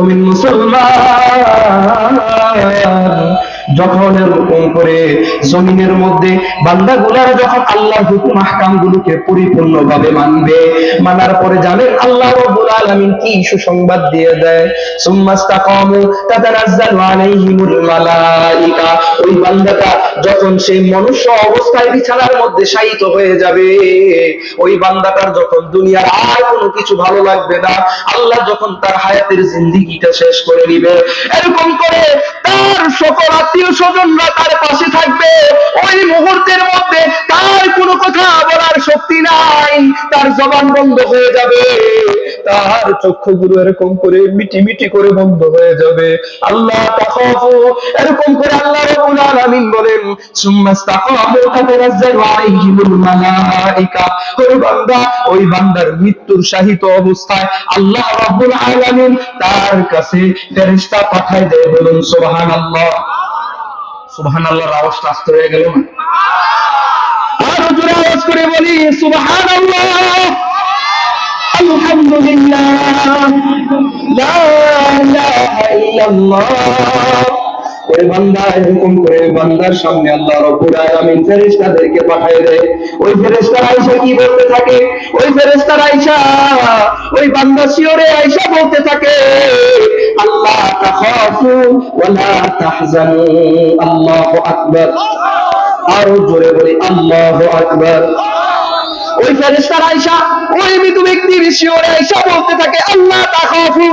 মুমিন মুসলমান যখন এরকম করে জমিনের মধ্যে বান্দাগুলারা যখন আল্লাহর হুকুম আহকাম গুলোকে পরিপূর্ণভাবে মানবে, মানার পরে জানেন আল্লাহ রাব্বুল আলামিন কি সুসংবাদ দিয়ে দেয়, সুম্মাস্তাকামু তাতানাজ্জালু আলাইহিমুল মালাইকা। ওই বান্দাটা যখন সেই মনুষ্য অবস্থায় বিছানার মধ্যে শায়িত হয়ে যাবে, ওই বান্দাটার যখন দুনিয়ার আর কোনো কিছু ভালো লাগবে না, আল্লাহ যখন তার হায়াতের জিন্দেগিটা শেষ করে নিবে, এরকম করে তার সকল আত্মীয় স্বজনরা তার পাশে থাকবে। ওই মুহূর্তের মধ্যে তার কোনো কথা বলার শক্তি নাই, তার জবান বন্ধ হয়ে যাবে, তার চক্ষুগুলো এরকম করে মিটি মিটি করে বন্ধ হয়ে যাবে। আল্লাহ তাখাফু, এরকম করে আল্লাহ রাব্বুল আলামিন বলেন সুম্মাস্তাকামু তাতানাজ্জালু আলাইহিমুল মালাইকা। ওই বান্দা, ওই বান্দার মৃত্যুর শাহিত অবস্থায় আল্লাহ রাব্বুল আলামিন তার কাছে ফেরেশতা পাঠায় দেয়। বলুন সুবহানাল্লাহ। সুবহানাল্লাহর আওয়াজটা আস্তে হয়ে গেল না? আরো জোরে আওয়াজ করে বলি সুবহানাল্লাহ, আলহামদুলিল্লাহ, লা ইলাহা ইল্লাল্লাহ। ওই বান্দা এরকম করে বান্দার সামনে আল্লাহ রাব্বুল আলামিন ফেরেশতাদেরকে পাঠিয়ে দেয়। ওই ফেরেশতারা আয়েশা কি বলতে থাকে? ওই ফেরেশতারা আয়েশা, ওই বান্দা শিওরে আয়েশা বলতে থাকে আল্লাহ তাখাফু ওয়া লা তাহজানু। আল্লাহু আকবার। আরো জোরে বলি আল্লাহু আকবার। ওই ফেরেশতারা আয়েশা, ওই মৃত ব্যক্তির শিওরে আয়েশা বলতে থাকে আল্লাহ তাখাফু,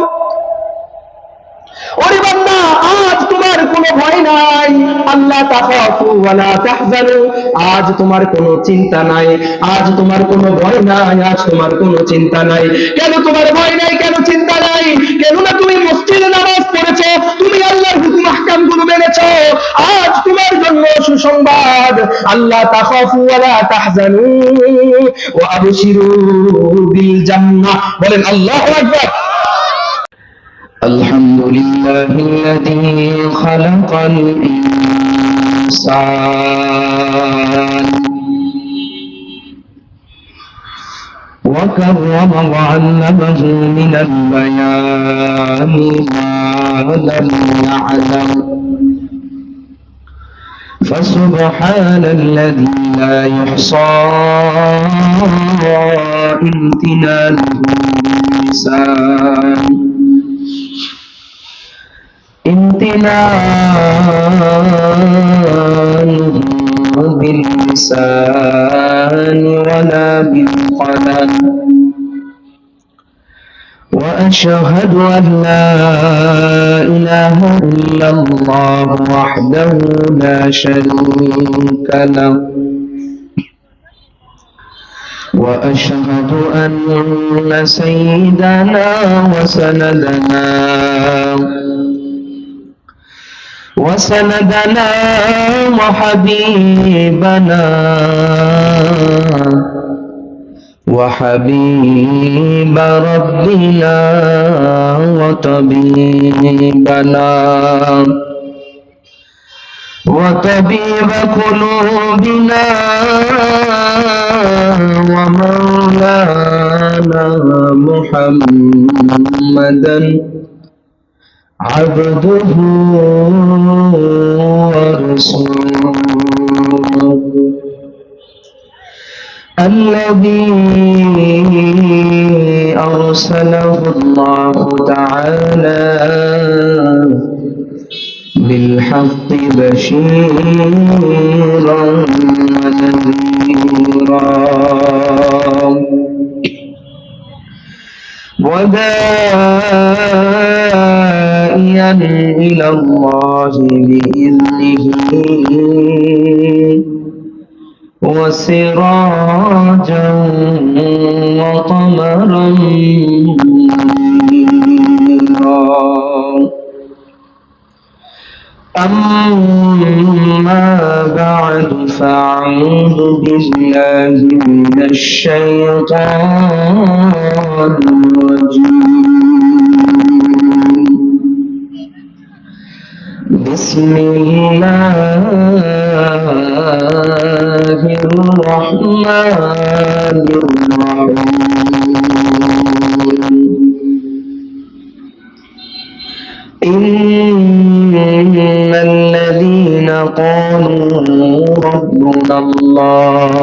ওরে বান্দা আজ তোমার কোনো ভয় নাই, আল্লাহ তাখাফু ওয়া লা তাহজানু, আজ তোমার কোনো চিন্তা নাই, আজ তোমার কোনো ভয় নাই, আজ তোমার কোনো চিন্তা নাই। কেন তোমার ভয় নাই, কেন চিন্তা নাই? কেননা তুমি মসজিদে নামাজ পড়েছো, তুমি আল্লাহর হুকুম আহকাম গুলো মেনেছো। আজ তোমার জন্য সুসংবাদ, আল্লাহ তাখাফু ওয়া লা তাহজানু ওয়া আবশিরু বিল জান্নাহ। বলেন আল্লাহু আকবার। الحمد لله الذي خلق الإنسان وكرم وعلمه من البيان ما لم يعلم، فسبحان الذي لا يحصى امتنانه باللسان، امتنانه باللسان ولا بالقلم. وأشهد أن لا إله إلا الله وحده لا شريك له، وأشهد أن سيدنا وسندنا وحبيب ربنا وطبيب قلوبنا ومولانا محمدا عبده ورسوله الذي أرسله الله تعالى بالحق بشيرا ونذيرا وداعيا إلى الله بإذنه وسراجا وقمرا منيرا. أما بعد فأعوذ بالله من الشيطان الرجيم. بسم الله الرحمن الرحيم. إن الذين قالوا ربنا الله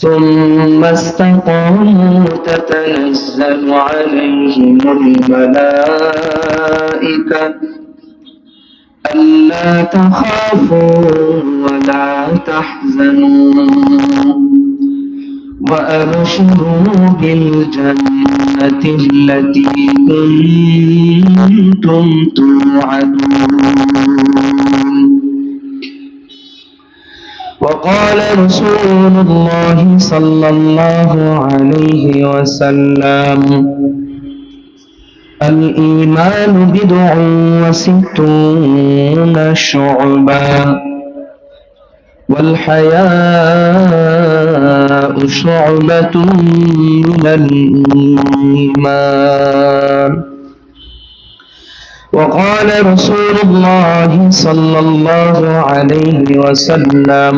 ثم استقاموا تتنزل عليهم الملائكة ألا تخافوا ولا تحزنوا وأبشروا بالجنة التي كنتم توعدون. وقال رسول الله صلى الله عليه وسلم الإيمان بضع وستون شعبا والحياء شعبة من الإيمان. وقال رسول الله صلى الله عليه وسلم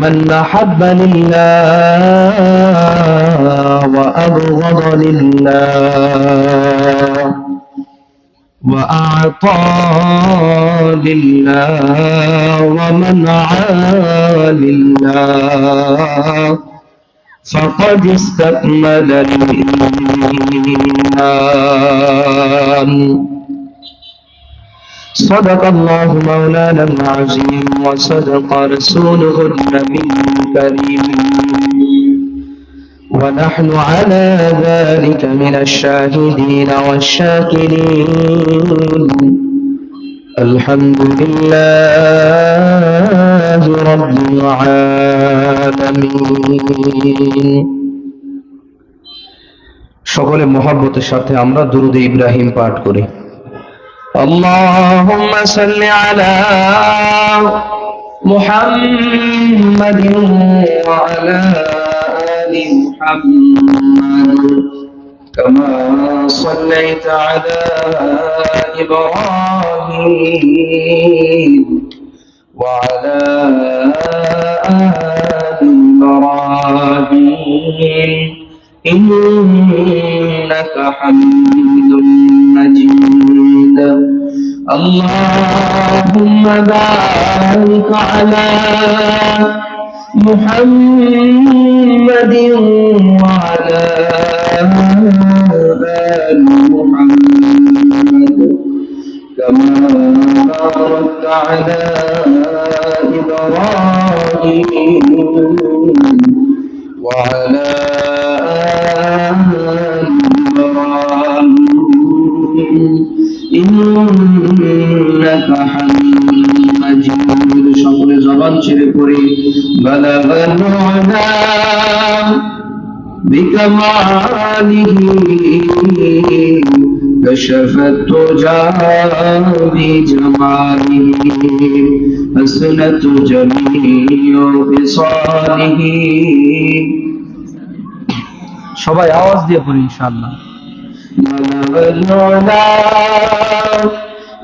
من أحب لله وأبغض لله وأعطى لله ومنع لله فقد استكمل الإيمان. صدق الله مولانا العظيم وصدق رسوله النبي الكريم ونحن على ذلك من الشاهدين والشاكرين. الحمد لله رب العالمين. সকলে মহব্বতের সাথে আমরা দুরূদ ইব্রাহিম পাঠ করি। اللهم صل على محمد وعلى آل محمد كما صليت على إبراهيم وعلى آل إبراهيم إنك حميد مجيد. اللهم بارك على محمد وعلى آل محمد كما باركت على إبراهيم وعلى آل إبراهيم إنك حميد مجيد. সকলে জবান ছেড়ে পড়ি বালাগাল উলা বিকামালিহি كشف التجى بجماله حسنت جميع خصاله. সবাই আওয়াজ দিয়ে পড়ি ইনশাআল্লাহ। بلغ العلا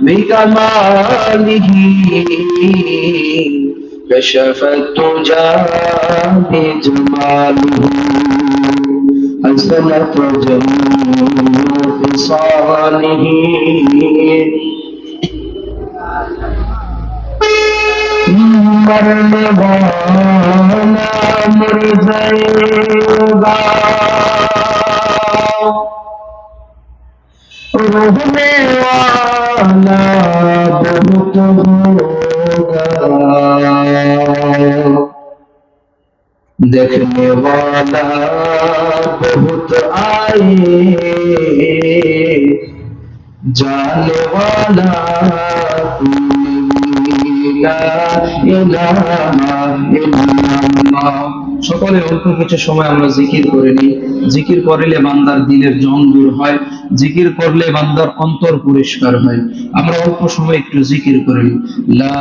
بكماله كشف التجى بجماله حسنت جميع خصاله. مرنبانا مرزيغا روحنے والا بہت ہوگا دیکھنے والا بہت آئے جانے والا لا ইলাহা ইল্লাল্লাহ। সকলে অল্প কিছু সময় আমরা জিকির করে নিই। জিকির করলে বান্দার দিলের জং দূর হয়, জিকির করলে বান্দার অন্তর পরিষ্কার হয়। আমরা অল্প সময় একটু জিকির করে নিই। লা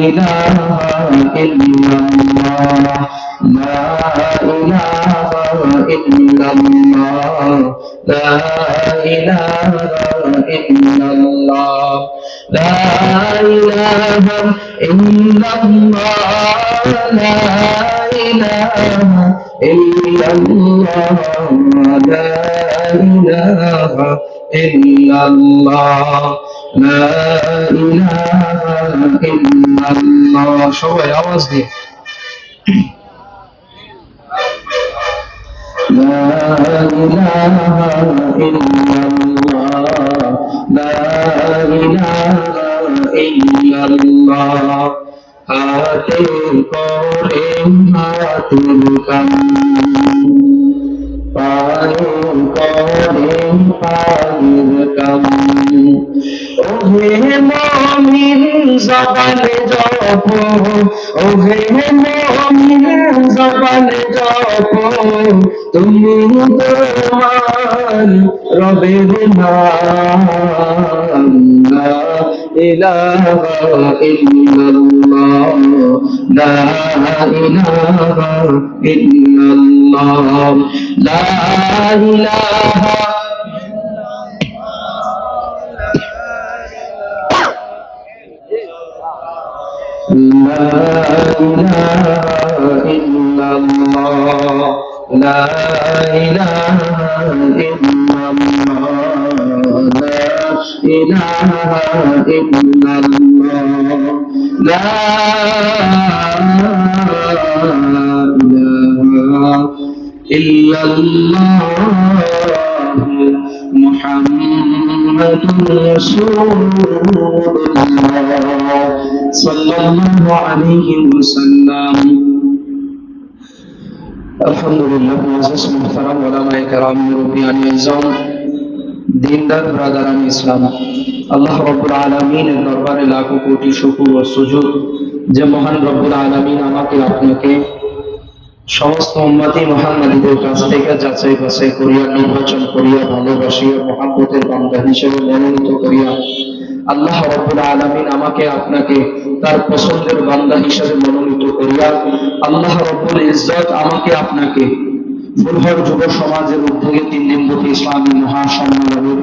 ইলাহা ইল্লাল্লাহ লা ইলাহা ইল্লাল্লাহ লা ইলাহা ইল্লাল্লাহ লা ইলাহা ইল্লাল্লাহ লা ইলাহা ইল্লাল্লাহ লা ইলাহা ইল্লাল্লাহ, লা ইলাহা ইল্লাল্লাহ। সবাই আওয়াজ দিয়ে لا إله إلا الله، لا إله إلا الله। হাতে করে হাতের কাম, পায়ে করে পায়ের কাম। ওহে মুমিন জবানে জপ, ওহে মুমিন জবানে জপ, তুমি তোমার রবের নাম। লা ইলাহা ইল্লাল্লাহ, লা ইলাহা ইল্লাল্লাহ, লা ইলাহা لا إله إلا الله، لا إله إلا الله، لا إله إلا الله، لا إله إلا الله، محمد رسول الله صلى الله عليه وسلم। আলহামদুলিল্লাহ, মুআজ্জাজ মুহতারাম উলামায়ে কেরাম, মুরব্বিয়ান ইসলাম, দিনদার ব্রাদারান ইসলাম, আল্লাহ রাব্বুল আলামিনের দরবারে লাখো কোটি শুকর ও সুজুদ যে মহান রব্বুল আলামিন আমাকে আপনাকে সমস্ত উম্মতি মুহাম্মাদীদের কাছ থেকে যাচাই বাছাই করিয়া নির্বাচন করিয়া ভালোবাসিয়া মহব্বতের বান্দা হিসেবে মনোনীত করিয়া আল্লাহ রাব্বুল আলামিন আমাকে আপনাকে তার পছন্দের বান্দা হিসেবে মনোনীত করিয়া আল্লাহ রাব্বুল ইজ্জত আমাকে আপনাকে ফুলহর যুব সমাজের উদ্যোগে 3 দিনব্যাপী ইসলামী মহাসম্মেলনের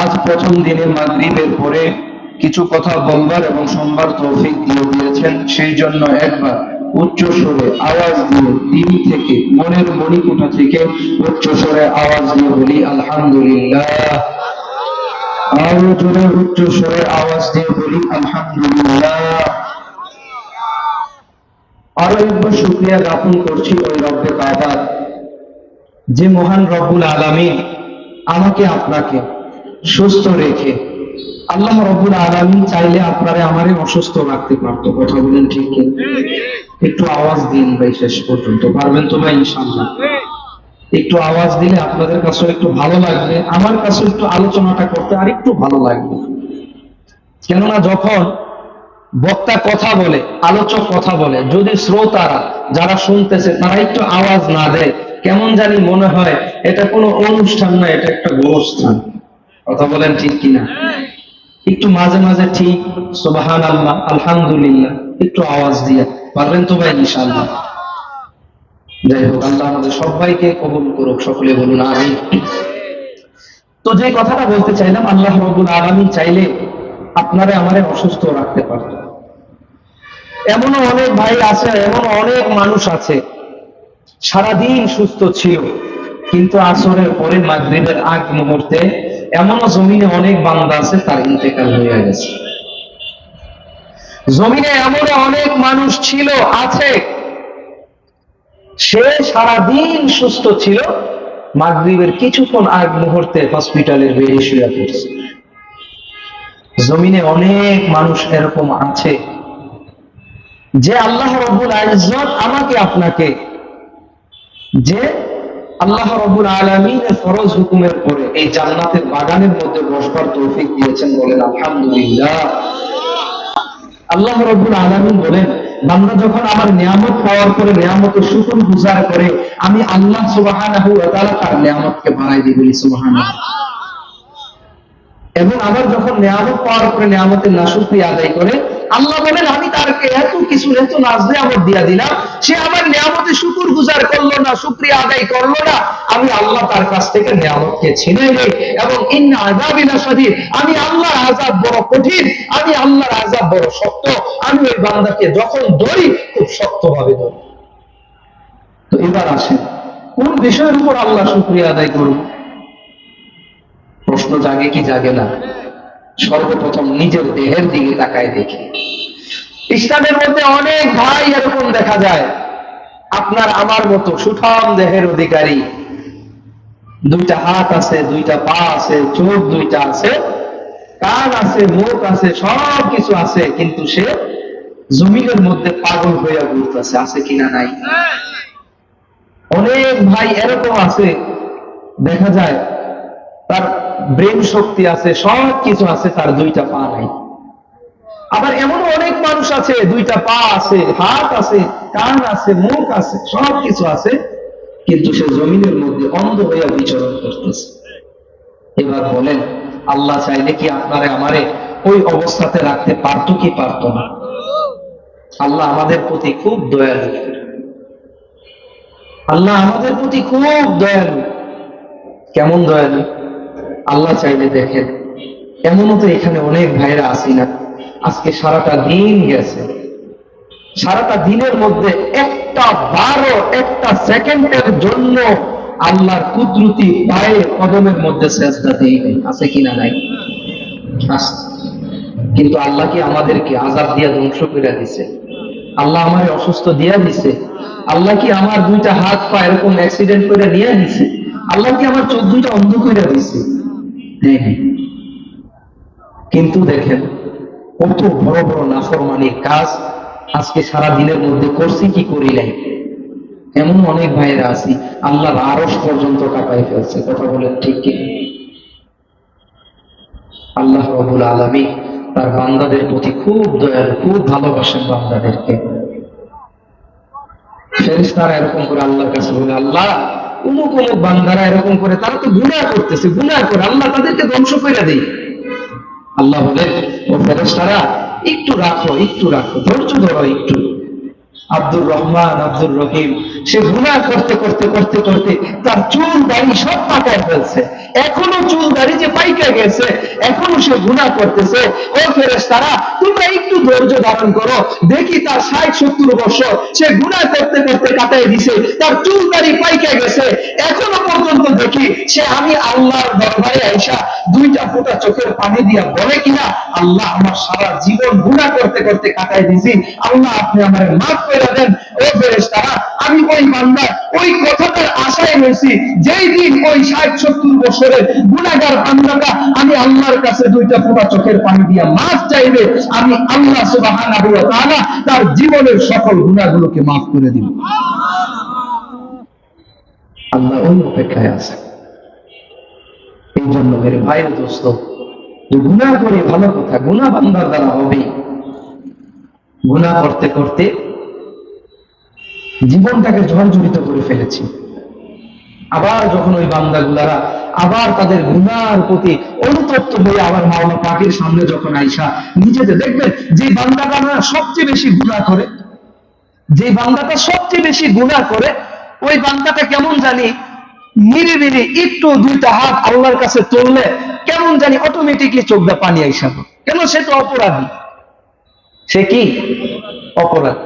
আজ প্রথম দিনে মাগরিবের পরে কিছু কথা বলবার এবং শুনবার তৌফিক দিয়ে দিয়েছেন। সেই জন্য একবার উচ্চ স্বরে আওয়াজ দিয়ে দিল থেকে মনের মণিকোঠা থেকে উচ্চ স্বরে আওয়াজ দিয়ে বলি আলহামদুলিল্লাহ। আরো জোরে উচ্চ স্বরে আওয়াজ দিয়ে বলি আলহামদুলিল্লাহ। আরো একবার শুকরিয়া জ্ঞাপন করছি ওই রব্বে কাবার, যে মহান রব্বুল আলামিন আমাকে আপনাকে সুস্থ রেখে, আল্লাহ রব্বুল আলামিন চাইলে আপনারে আমারে অসুস্থ রাখতে পারতো। কথা বলেন ঠিক কি? একটু আওয়াজ দিন ভাই, শেষ পর্যন্ত পারবেন তো ভাই? ইনশাআল্লাহ একটু আওয়াজ দিলে আপনাদের কাছে একটু ভালো লাগবে, আমার কাছে একটু আলোচনাটা করতে আর একটু ভালো লাগবে। কেননা যখন বক্তা কথা বলে, আলোচক কথা বলে, যদি শ্রোতারা যারা শুনতেছে তারা একটু আওয়াজ না দেয়, কেমন জানি মনে হয় এটা কোনো অনুষ্ঠান না, এটা একটা গোরস্থান। কথা বলেন ঠিক কিনা? একটু মাঝে মাঝে ঠিক সুবহানাল্লাহ, আলহামদুলিল্লাহ একটু আওয়াজ দিয়ে পারবেন তো ভাই? ইনশাআল্লাহ। যাই হোক, আল্লাহ আমাদের সবাইকে কবুল করুক, সকলে বলুন আমিন। তো যে কথাটা বলতে চাইলাম, আল্লাহ রাব্বুল আলামিন চাইলে আপনারে আমারে অসুস্থ রাখতে পারত। এমনও অনেক ভাই আছে, এমন অনেক মানুষ আছে সারাদিন সুস্থ ছিল, কিন্তু আসরের পরে মাগরিবের আগ মুহূর্তে এমনও জমিনে অনেক বান্দা আছে তার ইন্তেকাল হয়ে গেছে। জমিনে এমনও অনেক মানুষ ছিল, আছে, সে সারাদিন সুস্থ ছিল, মাগরিবের কিছুক্ষণ আগ মুহূর্তে হসপিটালের বেডে শুয়ে পড়ছে। জমিনে অনেক মানুষ এরকম আছে যে আল্লাহ রাব্বুল ইজ্জত আমাকে আপনাকে, যে আল্লাহ রাব্বুল আলামিনের ফরজ হুকুমের পরে এই জান্নাতের বাগানের মধ্যে বসবার তৌফিক দিয়েছেন। বলেন আলহামদুলিল্লাহ। আল্লাহ রাব্বুল আলামিন বলেন, বান্দা যখন আমার নিয়ামত পাওয়ার পরে নিয়ামতের শুকর গুজার করে, আমি আল্লাহ সুবহানাহু ওয়া তাআলা তার নিয়ামতকে বাড়াই দিই। বলি সুবহানাল্লাহ। এবং আবার যখন নিয়ামত পাওয়ার পরে নিয়ামতের নাশুকরিয়া আদায় করে, আল্লাহ বলেন আমি তারকে এত কিছু, এত নাজ নিয়ামত দিয়া দিলাম, সে আমার নিয়ামতের শুকর গুজার করলো না, শুকরিয়া আদায় করলো না, আমি আল্লাহ তার কাছ থেকে নিয়ামতকে ছিনিয়ে নেই। এবং ইন্না আযাবি লাশাদীদ, আমি আল্লাহর আযাব বড় কঠিন, আমি আল্লাহর আযাব বড় শক্ত। আমি ওই বান্দাকে যখন ধরি খুব শক্তভাবে ধরি। তো এবার আসেন, কোন বিষয়ের উপর আল্লাহ শুকরিয়া আদায় করব? প্রশ্ন জাগে কি জাগে না? সর্বপ্রথম নিজের দেহের দিকে তাকায় দেখি। ইসলামের মধ্যে অনেক ভাই এরকম দেখা যায়, আপনার আমার মতো সুঠাম দেহের অধিকারী, দুইটা হাত আছে, দুইটা পা আছে, চোখ দুইটা আছে, কান আছে, মুখ আছে, সব কিছু আছে, কিন্তু সে জমিনের মধ্যে পাগল হইয়া ঘুরতেছে। আছে কিনা? নাই। অনেক ভাই এরকম আছে, দেখা যায় তার ব্রেন শক্তি আছে, সব কিছু আছে, তার দুইটা পা নাই। আবার এমন অনেক মানুষ আছে, দুইটা পা আছে, হাত আছে, কান আছে, মুখ আছে, সব কিছু আছে, কিন্তু সে জমিনের মধ্যে অন্ধ হইয়া বিচরণ করতেছে। এবার বলেন, আল্লাহ চাইলে কি আপনারে আমারে ওই অবস্থাতে রাখতে পারতো কি পারতো না? আল্লাহ আমাদের প্রতি খুব দয়ালু। আল্লাহ আমাদের প্রতি খুব দয়ালু। কেমন দয়ালু? আল্লাহ চাইলে দেখেন, এমনও তো এখানে অনেক ভাইরা আসি না, আজকে সারাটা দিন গেছে, সারাটা দিনের মধ্যে একটা বারো একটা সেকেন্ডের জন্য আল্লাহর কুদরতি পায়ে কদমের মধ্যে সেজদা দেই নাই। আছে কিনা? নাই। আছে। কিন্তু আল্লাহ কি আমাদেরকে আযাব দিয়া ধ্বংস করে দিছে? আল্লাহ আমারে অসুস্থ দিয়া দিছে? আল্লাহ কি আমার দুইটা হাত পা এরকম অ্যাক্সিডেন্ট করে নিয়ে দিছে? আল্লাহ কি আমার চোখ দুইটা অন্ধ করে দিছে? হ্যাঁ। কিন্তু দেখেন, কত বড় বড় নাফরমানির কাজ আজকে সারা দিনের মধ্যে করছি কি করি নাই। এমন অনেক ভাইয়েরা আছি, আল্লাহর আরশ পর্যন্ত কাঁপাই ফেলছে। কথা বলেন ঠিক কি? আল্লাহ রাব্বুল আলামিন তার বান্দাদের প্রতি খুব দয়ালু, খুব ভালোবাসেন বান্দাদেরকে। ফেরেশতারা এরকম করে আল্লাহর কাছে বলে, আল্লাহ অমুক অমুক বান্দারা এরকম করে, তারা তো গুনাহ করতেছে, গুনাহ করে, আল্লাহ তাদেরকে ধ্বংস করে দেই। আল্লাহ বলে, ও ফেরেশতারা একটু রাখো, একটু রাখো, ধৈর্য ধরো একটু। আব্দুর রহমান, আব্দুর রহিম, সে গুনাহ করতে করতে করতে করতে তার চুল দাড়ি সব পাকায় ফেলছে, এখনো চুল দাড়ি যে পাইকা গেছে, এখনো সে গুনাহ করতেছে। ও ফেরেশতারা, তোমরা একটু ধৈর্য ধারণ করো, দেখি তার 60-70 বছর সে গুনাহ করতে করতে কাটাই দিছে, তার চুল দাড়ি পাইকা গেছে, এখনো পর্যন্ত দেখি সে আমি আল্লাহর দরবারে আইসা দুইটা ফোঁটা চোখের পানি দিয়া বলে কিনা, আল্লাহ আমার সারা জীবন গুনাহ করতে করতে কাটাই দিছি, আল্লাহ আপনি আমারে মাফ করে দেন। ও ফেরেশতারা, আমি ওই বান্দা ওই কথাটার আশায় রয়েছি, যেই দিন ওই 60-70 বছরের গুনাহগার বান্দাটা আমি আল্লাহর কাছে দুইটা ফোঁটা চোখের পানি দিয়া মাফ চাইবে, আমি আল্লাহ সুবহানাহু ওয়া তাআলা তার জীবনের সকল গুনাহগুলোকে মাফ করে দিব। আল্লাহ ওই অপেক্ষায় আছে। এই জন্য মেরে ভাই ও দোস্ত, যে গুনাহ করে ভালো কথা, গুনাহ বান্দার দ্বারা হবে। গুনাহ করতে করতে জীবনটাকে জর্জরিত করে ফেলেছি। আবার যখন ওই বান্দাগুলারা আবার তাদের গুনার প্রতি অনুতপ্ত হয়ে আবার মাওলা পাকের সামনে যখন আইসা নিজেদের দেখবেন, যে বান্দাটা সবচেয়ে বেশি গুনাহ করে, যে বান্দাটা সবচেয়ে বেশি গুনাহ করে, ওই বান্দাটা কেমন জানি নিরিবিলি একটু দুইটা হাত আল্লাহর কাছে তুললে কেমন জানি অটোমেটিকলি চোখ দিয়ে পানি আইসা। কেন? সে তো অপরাধী। সে কি অপরাধ?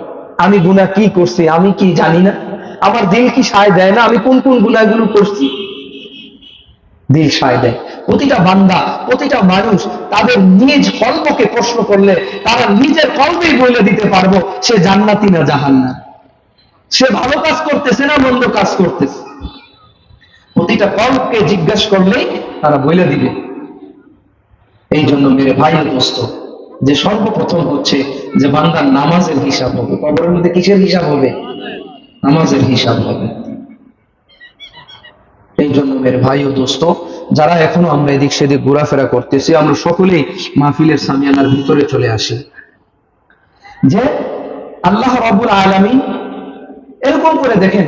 আমি গুনাহ কি করছি আমি কি জানি না? আমার দিল কি সায় দেয় না আমি কোন কোন গুনাহগুলো করছি? দিল সায় দেয়। প্রতিটা বান্দা, প্রতিটা মানুষ তাদের নিজ কল্পকে প্রশ্ন করলে তারা নিজের কল্পেই বলে দিতে পারবো সে জান্নাতি না জাহান্নাম, সে ভালো কাজ করতেছে না মন্দ কাজ করতেছে। প্রতিটা কল্পকে জিজ্ঞাসা করলেই তারা বলে দিবে। এই জন্য মেরে ভাই ও দোস্ত, যে সর্বপ্রথম হচ্ছে যে বান্দার নামাজের হিসাব হবে। কবরের মধ্যে কিসের হিসাব হবে? নামাজের হিসাব হবে। এই জন্য মেরে ভাই ও দোস্ত, যারা এখনো আমরা এদিক সেদিক ঘোরাফেরা করতেছি, আমরা সকলেই মাহফিলের সামিয়ানার ভিতরে চলে আসি। যে আল্লাহ রাব্বুল আলামিন এরকম করে দেখেন,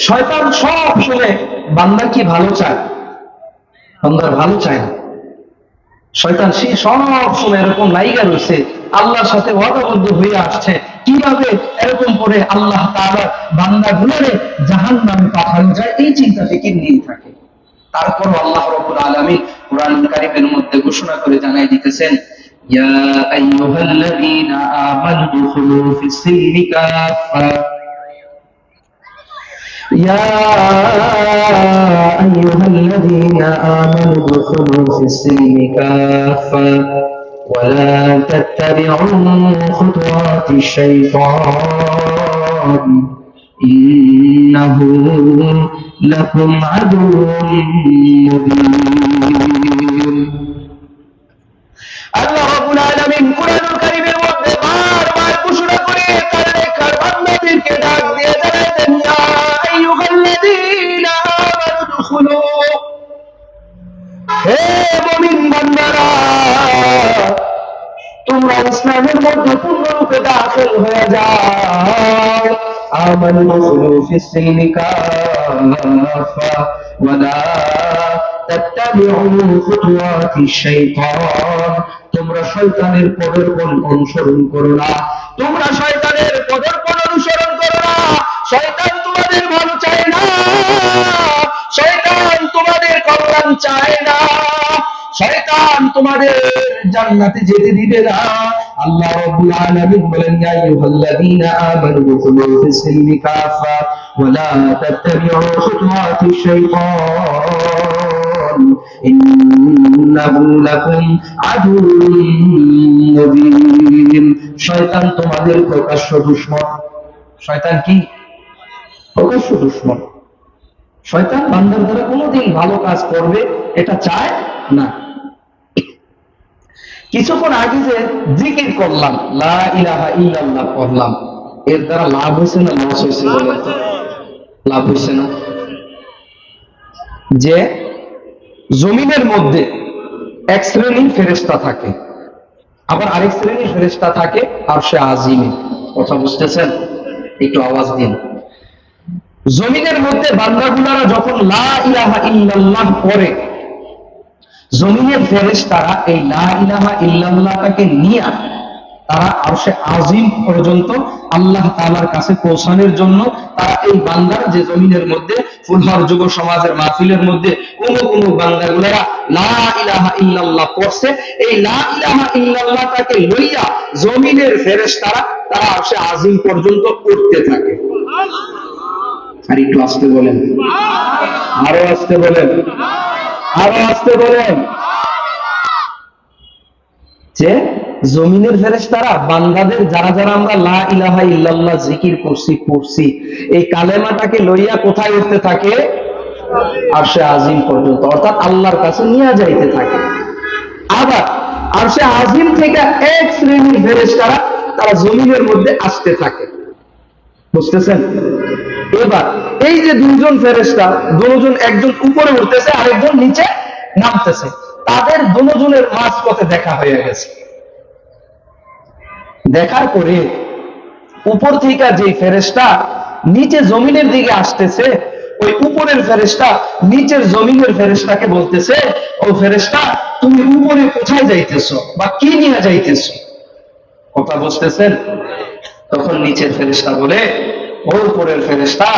শয়তান সব সময় বান্দা কি ভালো চায়? বান্দার ভালো চায় না। শয়তান সে সব সময় এরকম লাইগা রয়েছে, আল্লাহর সাথে ওয়াদাবদ্ধ হয়ে আসছে, কিভাবে এরকম করে আল্লাহ তাআলা বান্দাগুলোরে জাহান্নামে পাঠানো যায়, এই চিন্তা ফিকির নিয়ে থাকে। তারপর আল্লাহ রাব্বুল আলামিন কুরআন কারীমের মধ্যে ঘোষণা করে জানাই দিতেছেন, ইয়া আইয়ুহাল্লাযীনা আমানু দুখুলু ফিস-সিলমি কাফা يا أيها الذين آمنوا ادخلوا في السلم كافة ولا تتبعوا خطوات الشيطان إنه لكم عدو مبين আল্লাহ রাব্বুল আলামিন কুরআনুল কারীমের মধ্যে বারবার ঘোষণা করে তার নেককার বান্দাদেরকে ডাক দিয়ে জানাতেন, ইয়া আইয়ুহাল্লাযীনা আমানু দুখুলু, হে মুমিন বান্দারা, তোমরা ইসলামের মধ্যে পূর্ণরূপে দাখিল হয়ে যাও। আমানু দুখুলু ফিস সিলমি কাফা ওয়ালা তাত্তাবিউ খুতুওয়াতিশ শাইতান, তোমরা শয়তানের পদর্পণ অনুসরণ করো না, তোমরা শয়তানের পদর্পণ অনুসরণ করো না। শয়তান তোমাদের ভালো চায় না, শয়তান তোমাদের কল্যাণ চায় না, শয়তান তোমাদের জান্নাতে যেতে দিবে না। আল্লাহ রাব্বুল আলামিন বলেন, ইয়া আইয়ুহাল্লাযীনা আমানু দুখুলু ফিস সিলমি কাফা ওয়ালা তাত্তাবিউ খুতুওয়াতিশ শাইতান ইন্নাহু লাকুম আদুউম মুবিন। শয়তান তোমাদের প্রকাশ্য দুশমন। শয়তান কি? প্রকাশ্য দুশমন। শয়তান বান্দার দ্বারা কোনোদিন ভালো কাজ করবে এটা চায় না। কিছুক্ষণ আগে যে জিকির করলাম, লা ইলাহা ইল্লাল্লাহ পড়লাম, এর দ্বারা লাভ হয়েছে না লস হয়েছে? বলেন তো, লাভ হয়েছে না? যে জমিনের মধ্যে এক শ্রেণীর ফেরেশতা থাকে, আবার আরেক শ্রেণীর ফেরেশতা থাকে আরশে আজিমে। কথা বুঝতেছেন? একটু আওয়াজ দিন। জমিনের মধ্যে বান্দাগুলারা যখন লা ইলাহা ইল্লাল্লাহ পড়ে, জমিনের ফেরেশতারা এই লা ইলাহা ইল্লাল্লাহটাকে নিয়ে তারা আরশে আজিম পর্যন্ত আল্লাহ তাআলার কাছে পৌঁছানোর জন্য তারা এই বান্দার যে জমিনের মধ্যে ফুলহার যুব সমাজের মাহফিলের মধ্যে কোন বান্দাগুলারা লা ইলাহা ইল্লাল্লাহ পড়ছে, এই লা ইলাহা ইল্লাল্লাহটাকে লইয়া জমিনের ফেরেশতারা তারা আরশে আজিম পর্যন্ত উঠতে থাকে। আর একটু আসতে বলেন, আরো আসতে বলেন, আরো আসতে বলেন। যে জমিনের ফেরেশতারা বান্দাদের যারা যারা আমরা লা ইলাহা ইল্লাল্লাহ জিকির পড়ছি এই কালেমাটাকে লইয়া কোথায় উঠতে থাকে? আরশে আজিম পর্যন্ত, অর্থাৎ আল্লাহর কাছে নিয়ে যাইতে থাকে। আবার আরশে আজিম থেকে এক শ্রেণীর ফেরেশতারা তারা জমিনের মধ্যে আসতে থাকে। বুঝতেছেন? এবার এই যে দুইজন ফেরেশতা, দুজন, একজন উপরে উঠতেছে আরেকজন নিচে নামতেছে, তাদের দুজনের মাঝপথে দেখা হয়ে গেছে। দেখার পরে উপর থেকে যে ফেরেশতা নিচে জমিনের দিকে আসতেছে, ওই উপরের ফেরেশতা নিচের জমিনের ফেরেশতাকে বলতেছে, ও ফেরেশতা, তুমি উপরে কোথায় যাইতেছো বা কি নিয়ে যাইতেছো? কথা বুঝতেছেন? তখন নিচের ফেরেশতা বলে, ও উপরের ফেরেশতা,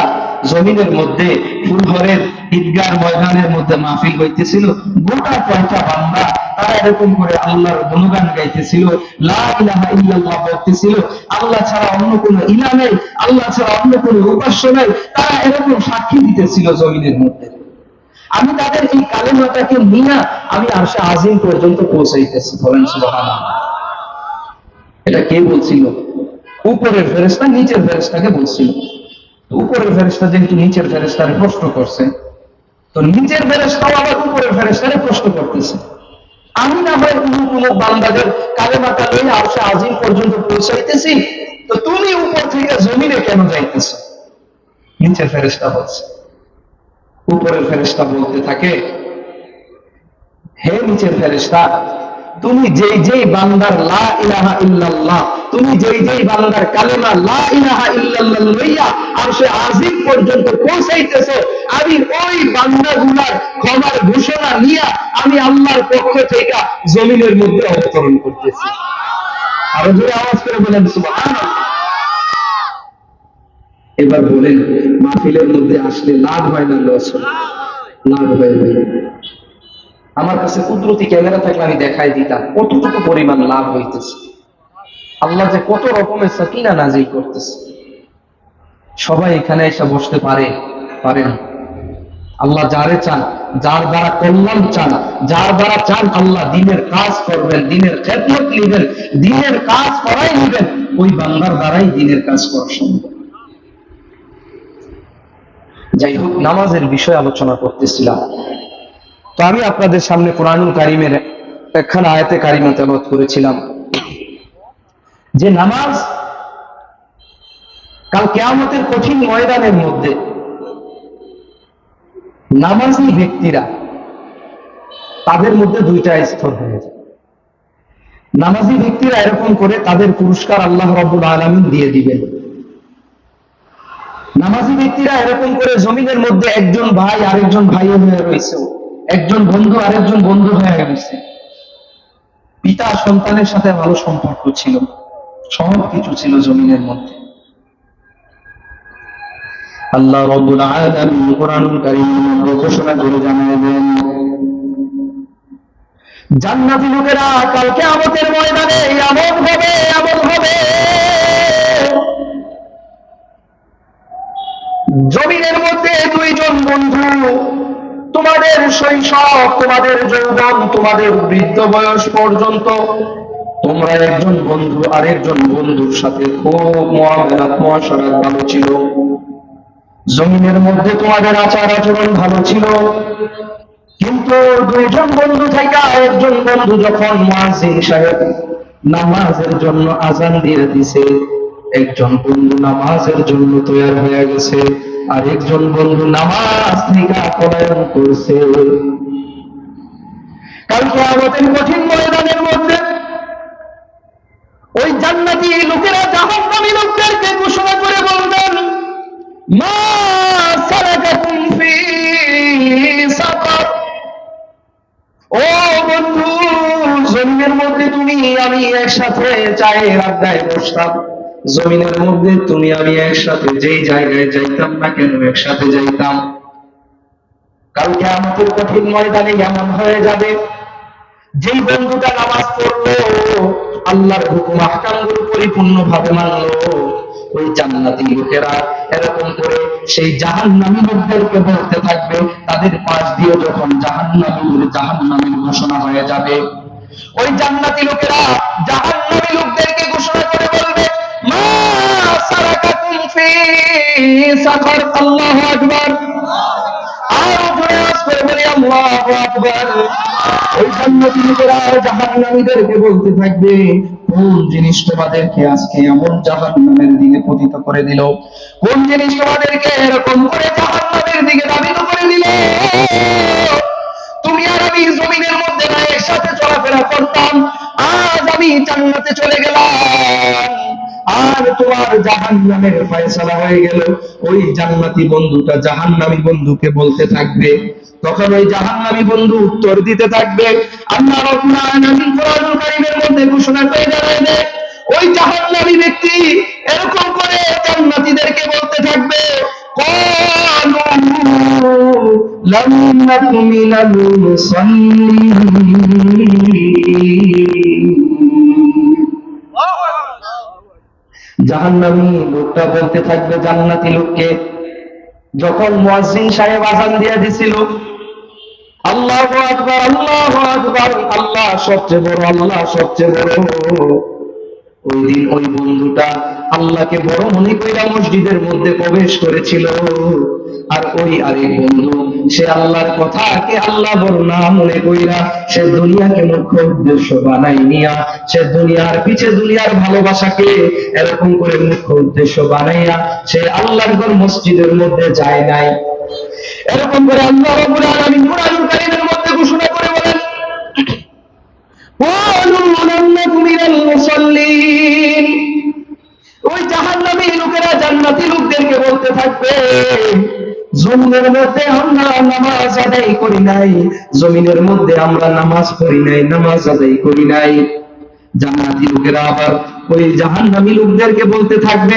জমিনের মধ্যে ফুলহরের ঈদগাহ ময়দানের মধ্যে মাহফিল হইতেছিল, গোটা কয়টা বান্দা তারা এরকম করে আল্লাহর গুণগান গাইতেছিল, লা ইলাহা ইল্লাল্লাহ বলতেছিল, আল্লাহ ছাড়া অন্য কোনো ইলাহ নেই, আল্লাহ ছাড়া অন্য কোনো উপাস্য নেই, তারা এরকম সাক্ষী দিতেছিল জমিনের মধ্যে। আমি তাদের এই কালেমাটাকে নিয়ে আমি আরশে আজিম পর্যন্ত পৌঁছাইতেছি। বলেন সুবহানাল্লাহ। এটা কে বলছিল? উপরের ফেরেশতা নিচের ফেরেশতাকে বলছিল। উপরের ফেরেশতা যেহেতু নিচের ফেরেশতারে প্রশ্ন করছে, তো নিচের ফেরেশতাও আবার উপরের ফেরেশতারে প্রশ্ন করতেছে, আমি না হয় কোন বান্দাদের কালেমাটা লইয়া আরশে আজিম পর্যন্ত পৌঁছাইতেছি, তো তুমি উপর থেকে জমিনে কেন যাইতেছো? নিচের ফেরেশতা বলছে। উপরের ফেরেশতা বলতে থাকে, হে নিচের ফেরেশতা, তুমি যেই বান্দার লা ইলাহা ইল্লাল্লাহ, তুমি যেই বান্দার কালেমা লা ইলাহা ইল্লাল্লাহ লইয়া আরশে আজিম পর্যন্ত পৌঁছাইতেছো, আমি ওই বান্দাগুলার ক্ষমার ঘোষণা নিয়ে আমি আল্লাহর পক্ষ থেকে জমিনের মধ্যে অবতরণ করতেছি। আরো জোরে আওয়াজ করে বলেন সুবহানাল্লাহ। এবার বলেন, মাহফিলের মধ্যে আসলে লাভ হয় না লস হয়? লাভ হয় ভাই। আমার কাছে কুদরতি ক্যামেরা থাকলে আমি দেখাই দিতাম কতটুকু পরিমাণ লাভ হইতেছে। আল্লাহ যে কত রকমের সাকিনা নাজিল করতেছে। সবাই এখানে এসে বসতে পারে পারে না। আল্লাহ যারে চান, যার দ্বারা কল্যাণ চান, যার দ্বারা চান আল্লাহ দিনের কাজ করবেন, দিনের খেদমত নিবেন, দিনের কাজ করাই নিবেন, ওই বান্দার দ্বারাই দিনের কাজ করা সম্ভব। যাই হোক, নামাজের বিষয়ে আলোচনা করতেছিলাম। তো আমি আপনাদের সামনে কোরআনুল কারীমের একখানা আয়াতে কারিমা তেলাওয়াত করেছিলাম যে নামাজ কাল কিয়ামতের কঠিন ময়দানের মধ্যে নামাজি ব্যক্তিরা তাদের মধ্যে দুইটা স্তর হয়ে যায়। নামাজি ব্যক্তিরা এরকম করে তাদের পুরস্কার আল্লাহ রাব্বুল আলামিন দিয়ে দিবেন। নামাজি ব্যক্তিরা এরকম করে জমিনের মধ্যে একজন ভাই আরেকজন ভাই হয়ে রয়েছে, একজন বন্ধু আরেকজন বন্ধু হয়ে গেছে, পিতা সন্তানের সাথে ভালো সম্পর্ক ছিল, সব কিছু ছিল জমিনের মধ্যে। আল্লাহ রাব্বুল আলামিন কোরআনুল কারীমে ঘোষণা করে জানায় দেন, জান্নাতি লোকেরা কাল কিয়ামতের ময়দানে এমন হবে, এমন হবে, জমিনের মধ্যে দুইজন বন্ধু, তোমাদের শৈশব, তোমাদের যৌবন, তোমাদের বৃদ্ধ বয়স পর্যন্ত তোমরা একজন বন্ধু আরেকজন বন্ধুর সাথে খুব মুআমালাত মুআশারাত ভালো ছিল, জমিনের মধ্যে তোমাদের আচার আচরণ ভালো ছিল। কিন্তু দুইজন বন্ধু থেকে একজন বন্ধু যখন মুয়াজ্জিন সাহেব নামাজের জন্য আযান দিয়ে দিছে, একজন বন্ধু নামাজের জন্য তৈরি হয়ে গেছে, আর একজন বন্ধু নামাজ থেকে পলায়ন করছে। কাল কিয়ামতের কঠিন ময়দানের মধ্যে ওই জান্নাতি লোকেরা জাহান্নামী লোকদেরকে ঘোষণা করে বলবেন, মা সালাকাকুম ফি সাকার, ও বন্ধু, জমিনের মধ্যে তুমি আমি একসাথে চায়ের আড্ডায় বসতাম, জমিনের মধ্যে তুমি আমি একসাথে যেই জায়গায় যাইতাম না কেন একসাথে যাইতাম, কাল কিয়ামতের কঠিন ময়দানে এমন হয়ে যাবে, যেই বন্ধুটা নামাজ পড়লো, আল্লাহর হুকুম আহকামগুলো পরিপূর্ণভাবে মানলো, ওই জান্নাতি লোকেরা এরকম করে সেই জাহান্নামী লোকদেরকে বলতে থাকবে, তাদের পাশ দিয়ে যখন জাহান্নামের ঘোষণা হয়ে যাবে, ওই জান্নাতি লোকেরা জাহান্নামী লোকদেরকে ঘোষণা করে বলবে, মা সালাকাকুম ফি সাকার, আল্লাহু আকবার, আর প্রয়াস করে বলি আল্লাহু আকবার। ওই জান্নাতি লোকেরা জাহান্নামীদেরকে বলতে থাকবে, কোন জিনিস তোমাদেরকে আজকে এমন জাহান্নামের দিকে পতিত করে দিল, কোন জিনিস তোমাদেরকে এরকম করে জাহান্নামের দিকে ধাবিত করে দিল, তুমি আর আমি জমিনের মধ্যে না একসাথে চলাফেরা করতাম, আজ আমি জান্নাতে চলে গেলাম, আর তোমার জাহান্নামের ফয়সালা হয়ে গেল। ওই জান্নাতি বন্ধুটা জাহান্নামী বন্ধুকে বলতে থাকবে, তখন ওই জাহান্নামী বন্ধু উত্তর দিতে থাকবে, আল্লাহ রাব্বুল আলামিন কোরআনুল কারীমের মধ্যে ঘোষণা করে জানায়, ওই জাহান্নামী ব্যক্তি এরকম করে জান্নাতীদেরকে বলতে থাকবে, ক্বালু লাম নাকু মিনাল মুসাল্লিন। জাহান্নামী লোকটা বলতে থাকবে জান্নাতি লোককে, যখন মুয়াজ্জিন সাহেব আযান দিয়ে দিছিল, আল্লাহু আকবার, আল্লাহু আকবার, আল্লাহ সবচেয়ে বড়, আল্লাহ সবচেয়ে বড়, ওই দিন ওই বন্ধুটা আল্লাহকে বড় মনে কইরা মসজিদের মধ্যে প্রবেশ করেছিল, আর ওই আরেক বন্ধু সে আল্লাহর কথাকে আল্লাহ বড় না মনে কইরা সে দুনিয়াকে মুখ্য উদ্দেশ্য বানাই নিয়া, সে দুনিয়ার পিছে দুনিয়ার ভালোবাসাকে এরকম করে মুখ্য উদ্দেশ্য বানাইয়া সে আল্লাহর ঘর মসজিদের মধ্যে যায় নাই। এরকম করে আল্লাহ রাব্বুল আলামিন কোরআনুল কারীমের মধ্যে ঘোষণা করে বলেন, ওই জাহান্নামী লোকেরা জান্নাতি লোকদেরকে বলতে থাকবে, জমিনের মধ্যে আমরা নামাজ আদায় করি নাই, জমিনের মধ্যে আমরা নামাজ পড়ি নাই, নামাজ আদায় করি নাই। জান্নাতি লোকেরা আবার ওই জাহান্নামী লোকদেরকে বলতে থাকবে,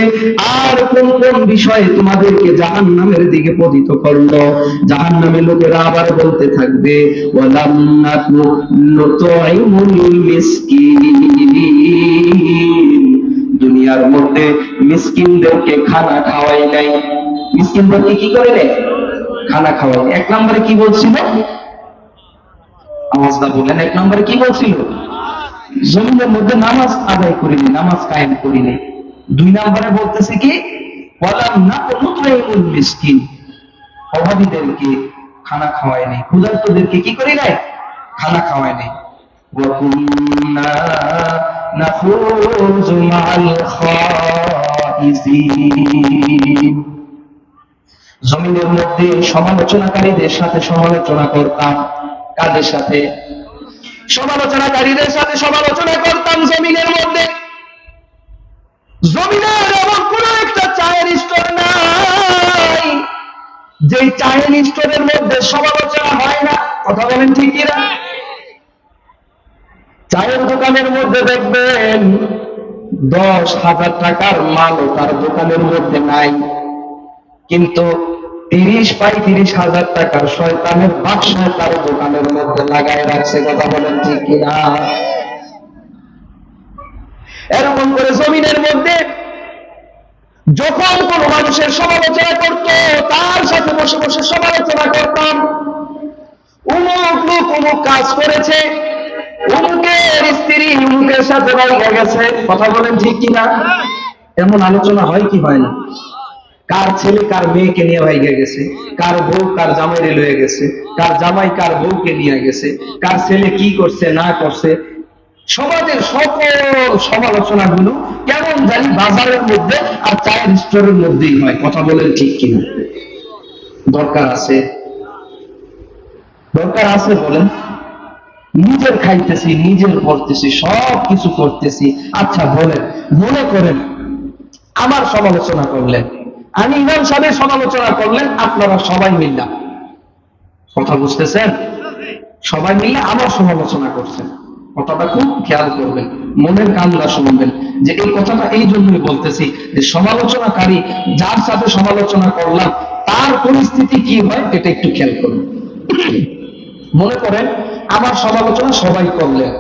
আর কোন কোন বিষয়ে তোমাদেরকে জাহান্নামের দিকে পতিত করলো, জাহান্নামী লোকেরা আবার বলতে থাকবে, ওয়ালাম নাকু নুতঈমুল মিসকিন, দুনিয়ার মধ্যে মিসকিনদেরকে খানা খাওয়াই নাই। মিসকিনদেরকে কি করে নেয়? খানা খাওয়াইনি। এক নম্বরে কি বলছিল? আওয়াজটা বলেন, এক নম্বরে কি বলছিল? জমিনের মধ্যে নামাজ আদায় করিনি, নামাজ কায়েম করিনি। দুই নম্বরে বলতেছে কি? ওয়ালাম নাকুনু নুতঈমুল মিসকিন, অভাবীদেরকে খানা খাওয়ায় নাই, ক্ষুধার্তদেরকে কি করি নাই? খানা খাওয়ায় নাই। ওয়া কুন্না নাখুযু মাআল খাইজিন, জমিনের মধ্যে সমালোচনাকারীদের সাথে সমালোচনা করতাম। কাদের সাথে? সমালোচনাকারীদের সাথে সমালোচনা করতাম জমিনের মধ্যে। জমিনের এমন কোন একটা চায়ের স্টোর নাই যে চায়ের স্টোরের মধ্যে সমালোচনা হয় না। কথা বলেন ঠিক কিনা? চায়ের দোকানের মধ্যে দেখবেন 10,000 টাকার মালও তার দোকানের মধ্যে নাই, কিন্তু 30-35,000 টাকার শয়তানের বাক্স তার দোকানের মধ্যে লাগায় রাখছে। কথা বলেন ঠিক কিনা? এরকম করে জমিনের মধ্যে যখন কোন মানুষের সমালোচনা করত, তার সাথে বসে বসে সমালোচনা করতাম। অমুক লোক অমুক কাজ করেছে, অমুকের স্ত্রী অমুকের সাথে বাইরে গেছে। কথা বলেন ঠিক কিনা? এমন আলোচনা হয় কি হয় না? কার ছেলে কার মেয়েকে নিয়ে বাইরে গেছে, কার বউ কার জামাইরে লয়ে গেছে, কার জামাই কার বউকে নিয়ে গেছে, কার ছেলে কি করছে না করছে। সমাজের সকল সমালোচনা গুলো কেমন জানি বাজারের মধ্যে আর চায়ের স্টোরের মধ্যেই হয়। কথা বলেন ঠিক কিনা? দরকার আছে? দরকার আছে বলেন? নিজের খাইতেছি, নিজের করতেছি, সব কিছু করতেছি। আচ্ছা বলেন, মনে করেন আমার সমালোচনা করলেন, আমি ইমাম সাহেবের সমালোচনা করলেন, আপনারা সবাই মিললাম। কথা বুঝতেছেন? সবাই মিলে আমার সমালোচনা করছেন। কথাটা খুব খেয়াল করবেন, মনের কান্দা শুনবেন, যে এই কথাটা এই জন্যই বলতেছি যে সমালোচনাকারী যার সাথে সমালোচনা করলাম তার পরিস্থিতি কি হয় এটা একটু খেয়াল করবেন। মনে করেন আমার সমালোচনা সবাই করলেন,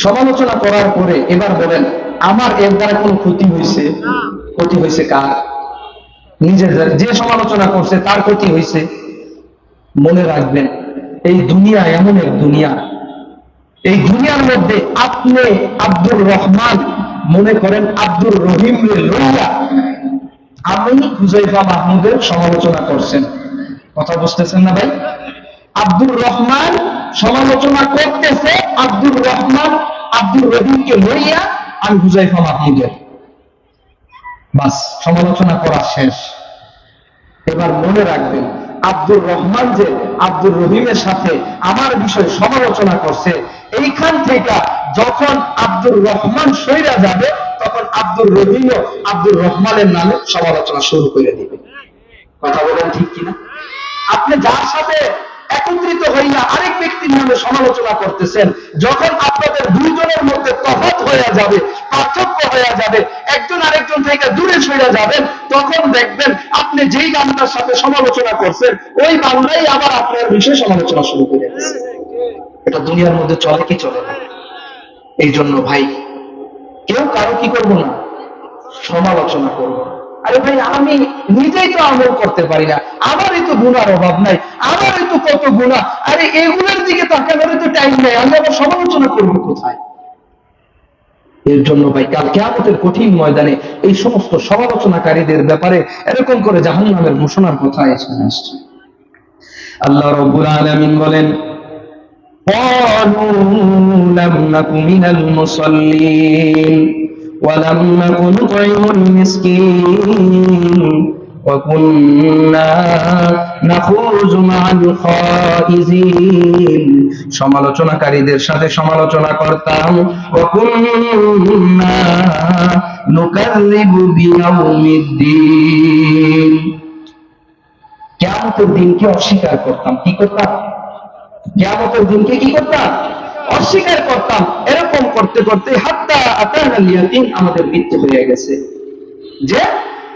সমালোচনা করার পরে এবার বলেন আমার এর দ্বারা কোনো ক্ষতি হয়েছে? ক্ষতি হয়েছে কার? নিজের। যে সমালোচনা করছে তার ক্ষতি হয়েছে। মনে রাখবেন এই দুনিয়া এমন এক দুনিয়া, এই দুনিয়ার মধ্যে আপনি আব্দুর রহমান মনে করেন আব্দুর রহিম লইয়া আপনি হুযায়ফা মাহমুদের সমালোচনা করছেন। কথা বুঝতেছেন না ভাই? আব্দুর রহমান সমালোচনা করতেছে আব্দুর রহমান আব্দুর রহিমকে লইয়া আমি হুযায়ফা মাহমুদের, বাস সমালোচনা করা শেষ। এবার মনে রাখবেন আব্দুর রহমান যে আব্দুর রহিমের সাথে আমার বিষয়ে সমালোচনা করছে, এইখান থেকে যখন আব্দুর রহমান সইরা যাবে তখন আব্দুর রহিমও আব্দুর রহমানের নামে সমালোচনা শুরু করে দিবে। কথা বলেন ঠিক কিনা? আপনি যার সাথে একত্রিত হইয়া আরেক ব্যক্তির নামে সমালোচনা করতেছেন, যখন আপনাদের দুইজনের মধ্যে তফাৎ হয়ে যাবে, পার্থক্য হয়ে যাবে, একজন আরেকজন থেকে দূরে সরে যাবেন, তখন দেখবেন আপনি যেই বান্দার সাথে সমালোচনা করছেন ওই বান্দাই আবার আপনার বিষয়ে সমালোচনা শুরু করে দিচ্ছে। এটা দুনিয়ার মধ্যে চলে কি চলে না? এই জন্য ভাই কেউ কারো কি করবো না, সমালোচনা করবো না। আরে ভাই আমি নিজেই তো আমল করতে পারি না, আমারই তো গুনার অভাব নাই, আমারই তো কত গুনাহ, আরে এগুলোর দিকে তাকানোর তো টাইম নাই, আমি আবার সমালোচনা করবো কোথায়? এর জন্য ভাই কাল কিয়ামতের কঠিন ময়দানে এই সমস্ত সমালোচনাকারীদের ব্যাপারে এরকম করে জাহান্নামের ঘোষণার কথা এখানে আসছে। আল্লাহ রাব্বুল আলামিন বলেন قالوا لم نك من المصلين ولم نك نطعم المسكين وكنا نخوض مع الخائضين, সমালোচনাকারীদের সাথে সমালোচনা করতাম। وكنا نكذب بيوم الدين, কিয়ামতের দিনকে অস্বীকার করতাম। কি করতাম? কিয়ামতের দিনকে কি করতাম? অস্বীকার করতাম। এরকম করতে করতে হাত্তা আতানাল ইয়াকিন, আমাদের মৃত্যু হয়ে গেছে। যে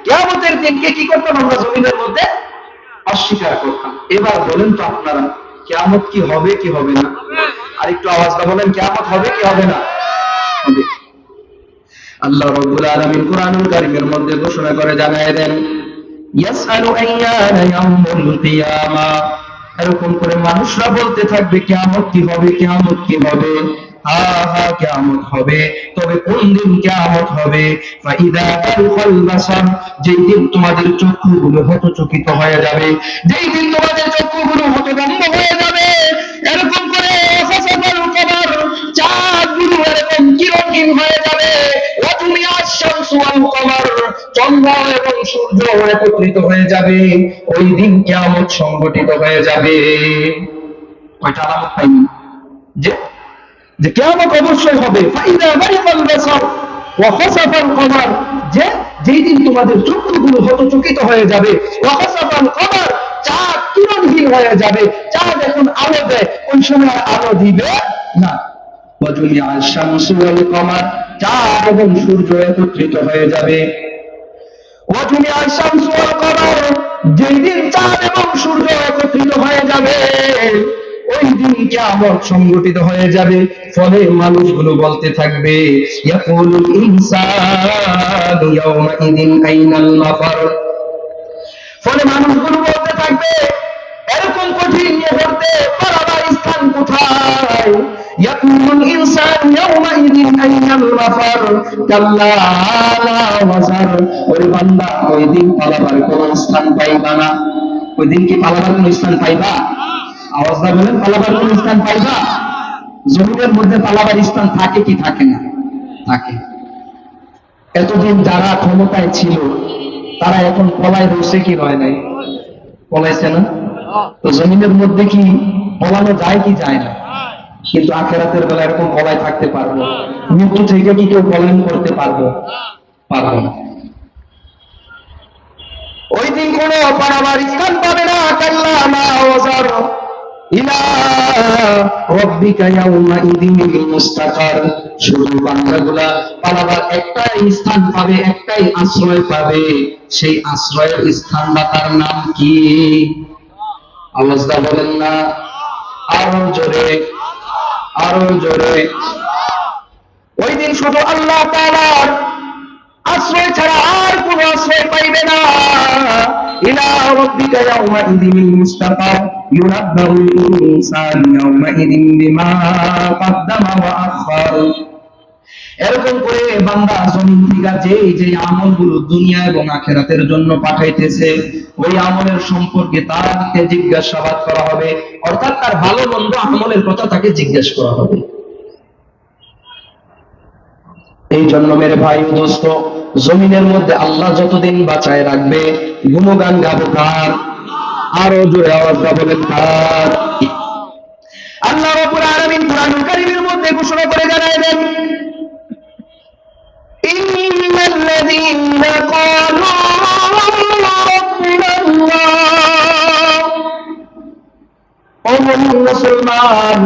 কিয়ামতের দিনকে কি করতাম? আমরা জমিনের মধ্যে অস্বীকার করতাম। এবার বলেন তো আপনারা কিয়ামত কি হবে কি হবে না? আর একটু আওয়াজটা বলেন, কিয়ামত হবে কি হবে না? হবে। আল্লাহ রাব্বুল আলামিন কুরআনুল কারীমের মধ্যে ঘোষণা করে জানায় দেন ইয়াসআলু আইয়ানা ইয়াউমুল কিয়ামা, এরকম করে মানুষরা বলতে থাকবে কিয়ামত কি হবে, কিয়ামত কি হবে। হা হা কিয়ামত হবে, তবে কোন দিন কিয়ামত হবে? ফাইদা বারিকাল বাসার, যেই দিন তোমাদের চক্ষুগুলো হতচকিত হয়ে যাবে, যেই দিন তোমাদের চক্ষুগুলো হতভম্ব হয়ে যাবে। এরকম করে ফাসাবাল কমার, চাঁদগুলো এরকম কিরণহীন হয়ে যাবে। ওয়াজুমিয়াশ শামসু ওয়াল কমার, চন্দ্র এবং সূর্য একত্রিত হয়ে যাবে। ওই দিন কিয়ামত সংঘটিত হয়ে যাবে। কয়টা আলামত পাইনি যে যে কিয়ামত অবশ্যই হবে। ফাইদা বারিকাল বাসার ওয়া খাসাফাল কমার, যে যেই দিন তোমাদের চক্ষুগুলো হতচকিত হয়ে যাবে। ওয়া খাসাফাল কমার, চাঁদ কিরণহীন হয়ে যাবে। চাঁদ এখন আলো দেয়, ওই সময় আলো দিবে না। ওয়াজুমিয়াশ শামসু ওয়াল কমার, চাঁদ এবং সূর্য একত্রিত হয়ে যাবে। ওয়াজুমিয়াশ শামসু ওয়াল কমার, যেই দিন চাঁদ এবং সূর্য একত্রিত হয়ে যাবে, ওই দিন কিয়ামত সংঘটিত হয়ে যাবে। ফলে মানুষগুলো বলতে থাকবে ইয়াকুলুল ইনসানু ইয়াওমাইদিন আইনাল মাফার, ফলে মানুষগুলো বলতে থাকবে এরকম কঠিন মুহূর্তে পালাবার স্থান কোথায়? ইয়াকুলুল ইনসানু ইয়াওমাইদিন আইনাল মাফার কাল্লা লা ওয়াজার, ওই বান্দা ওই দিন পালাবার কোনো স্থান পাইবা না। ওই দিন কি পালাবার কোনো স্থান পাইবা? আওয়াজ না বলেন, পালাবার কোন স্থান পাইবা? জমিনের মধ্যে পালাবার স্থান থাকে কি থাকে না? থাকে। এতদিন যারা ক্ষমতায় ছিল তারা এখন পলায় রয়েছে কি রয় নাই? পলাইছে না? তো জমিনের মধ্যে কি পলানো যায় কি যায় না? কিন্তু আখিরাতের বেলা এরকম পলায় থাকতে পারবো? মৃত্যু থেকে কি কেউ পলায়ন করতে পারবো? পারবো না। ওই দিন কোনো পালাবার স্থান পাবে না। কাল্লা লা ওয়াজার ইলা রাব্বিকা ইয়াউমাইদিনিল মুস্তাকার, শুধু বান্দাগুলা পালাবার একটাই স্থান পাবে, একটাই আশ্রয় পাবে। সেই আশ্রয়ের স্থানটা তার নাম কি? আওয়াজটা বলেন না, আরো জোরে, আরো জোরে। ওই দিন শুধু আল্লাহ তাআলার আশ্রয় ছাড়া আর কোন আশ্রয় পাইবে না। ইলা রাব্বিকা ইয়াউমাইদিনিল মুস্তাকার, ইউনাব্বাউল ইনসানু ইয়াউমাইদিন বিমা কদ্দামা ওয়া আখার। এরকম করে বান্দা জমিন থেকে যে আমলগুলো দুনিয়া এবং আখিরাতের জন্য পাঠাইতেছে, ওই আমলের সম্পর্কে তাকে জিজ্ঞাসাবাদ করা হবে। অর্থাৎ তার ভালো মন্দ আমলের কথা তাকে জিজ্ঞেস করা হবে। এই জন্য মেরে ভাই ও দোস্ত, জমিনের মধ্যে আল্লাহ যতদিন বাঁচায় রাখবে, গুণগান গাবো কার? আরো জোরে আওয়াজ বলেন কার? আল্লাহ রাব্বুল আলামিন কুরআনুল কারীমের মধ্যে ঘোষণা করে জানায় দেন, ইন্নাল্লাযীনা ক্বালু রাব্বুনাল্লাহ, ও মুসলমান,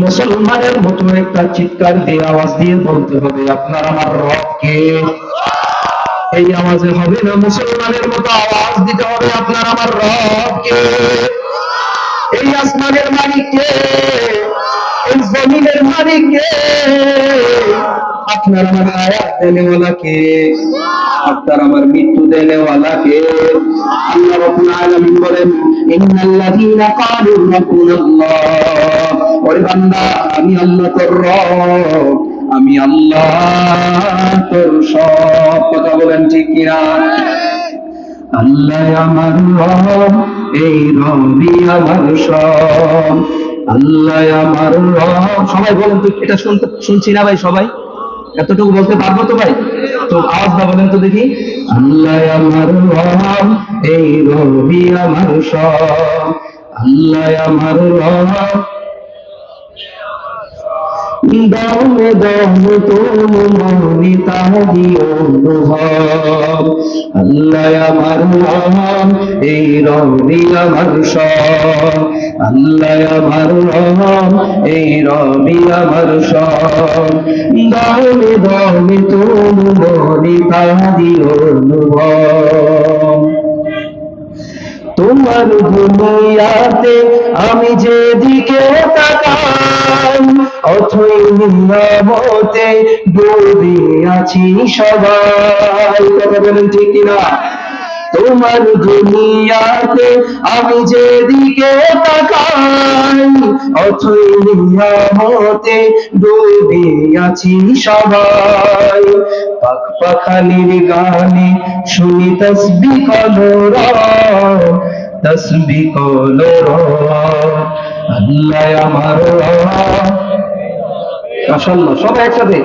মুসলমানের মতো একটা চিৎকার দিয়ে আওয়াজ দিয়ে বলতে হবে আপনার আমার রব কে? এই আওয়াজে হবে না, মুসলমানের মতো আওয়াজ দিতে হবে আপনার আমার রব কে? এই আসমানের মালিক কে? এই জমিনের মালিক কে? আপনার আমার হায়াত দেনেওয়ালা কে? আপনার আমার মৃত্যু দেনেওয়ালা কে? আল্লাহ রাব্বুল আলামিন বলেন, ইন্নাল্লাযীনা ক্বালু রাব্বুনাল্লাহ, ওরে বান্দা আমি আল্লাহ তোর রব, আমি আল্লাহ তোর সব। কথা বলেন ঠিক কিনা? আল্লাহ আমার রব, এই রবি আমার সব। আল্লাহ আমার রব। সবাই বলেন তো, এটা শুনছি না ভাই, সবাই এতটুকু বলতে পারবো তো ভাই? তো আওয়াজটা বলেন তো দেখি। আল্লাহ আমার রব, এই রবি আমার সব। আল্লাহ আমার রব, দমে দমে তুমি তাহি অনুভব। আল্লাহ আমার রব, এই রবি আমার সব। আল্লাহ আমার রব, এই রবি আমার সব। দমে দমে তুমি তাহি অনুভব। তোমার দুনিয়াতে আমি যেদিকে তাকাই, অথই নিয়ামতে ডুবে আছি সবাই। কথা বলেন ঠিক কিনা? তোমার দুনিয়াতে আমি যেদিকে তাকাই, অথই নিয়ামতে ডুবে আছি সবাই। পাখ পাখালির গানে শুনি তসবিহ কলরব, তসবিহ কলরব। আল্লাহ আমার রব। মাশাআল্লাহ, সবাই একসাথে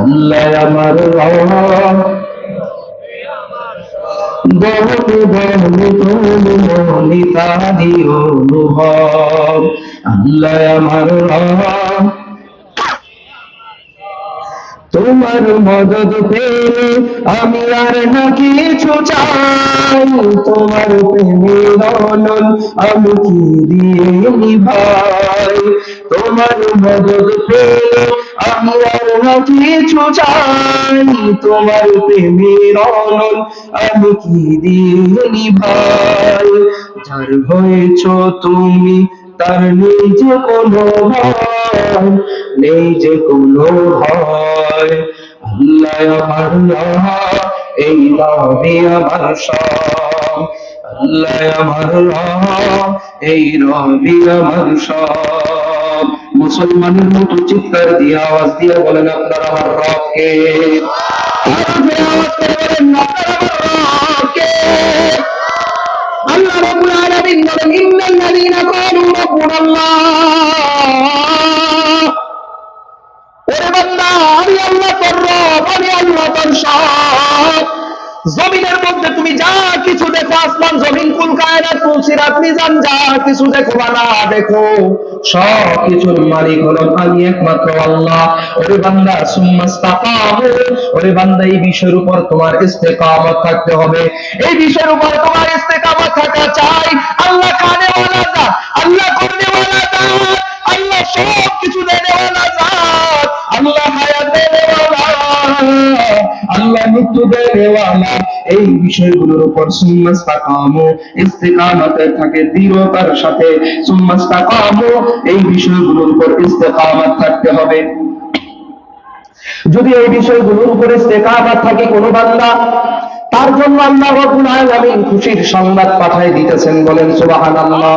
আল্লাহ আমার রব। দহনে দহনে তোলে মনে তারি অনুভব, আল্লাহ আমার রব। তোমার মদদ পেলে আমি আর না কিছু চাই, তোমার প্রেমের অনল আমি কি দিয়ে নিভাই। তোমার মদদ পেলে আমি আর না কিছু চাই, তোমার প্রেমের অনল আমি কি দিয়ে নিভাই। যার হয়েছ তুমি তার নেই যে কোনো ভয়, নেই যে কোনো ভয়। আল্লাহ আমার রব, এই রবি আমার সব। আল্লাহ আমার রব, এই রবি আমার সব। মুসলমানের মতো চিৎকার দিয়ে আওয়াজ দিয়ে বলেন আপনার আমার রবকে। আওয়াজ করে বলেন আপনার আমার রবকে। আল্লাহ রাব্বুল আলামিন বলেন ইন্নাল্লাযীনা ক্বালু রাব্বুনাল্লাহ, ওরে বান্দা আমি আল্লাহ তোর রব, আমি আল্লাহ তোর সব। জমিনের মধ্যে তুমি যা কিছু দেখো, আসমান জমিন কুল কায়নাত কুল সিরাত মিজান যা কিছু দেখো বা না দেখো, সব কিছুর মালিক হলাম আমি একমাত্র আল্লাহ। ওরে বান্দা সুম্মাস্তাকামু, ওরে বান্দা এই বিষয়ের উপর তোমার ইস্তেকামত থাকতে হবে, এই বিষয়ের উপর তোমার ইস্তেকামত থাকা চাই। আল্লাহ কানেওয়ালা জাত, আল্লাহ করনেওয়ালা জাত, আল্লাহ সব কিছু দেনেওয়ালা জাত, আল্লাহ হায়াত দেনেওয়ালা, আল্লাহ মৃত্যু দেনেওয়ালা। এই বিষয়গুলোর উপর সুম্মাস্তাকামু, ইস্তেকামতে থাকে দৃঢ়তার সাথে। সুম্মাস্তাকামু, এই বিষয়গুলোর উপর ইস্তেকামত থাকতে হবে। যদি এই বিষয়গুলোর উপর ইস্তেকামত থাকে কোনো বান্দা, তার জন্য আল্লাহ রাব্বুল আলামিন খুশির সংবাদ পাঠিয়ে দিতেছেন, বলেন সুবহানাল্লাহ।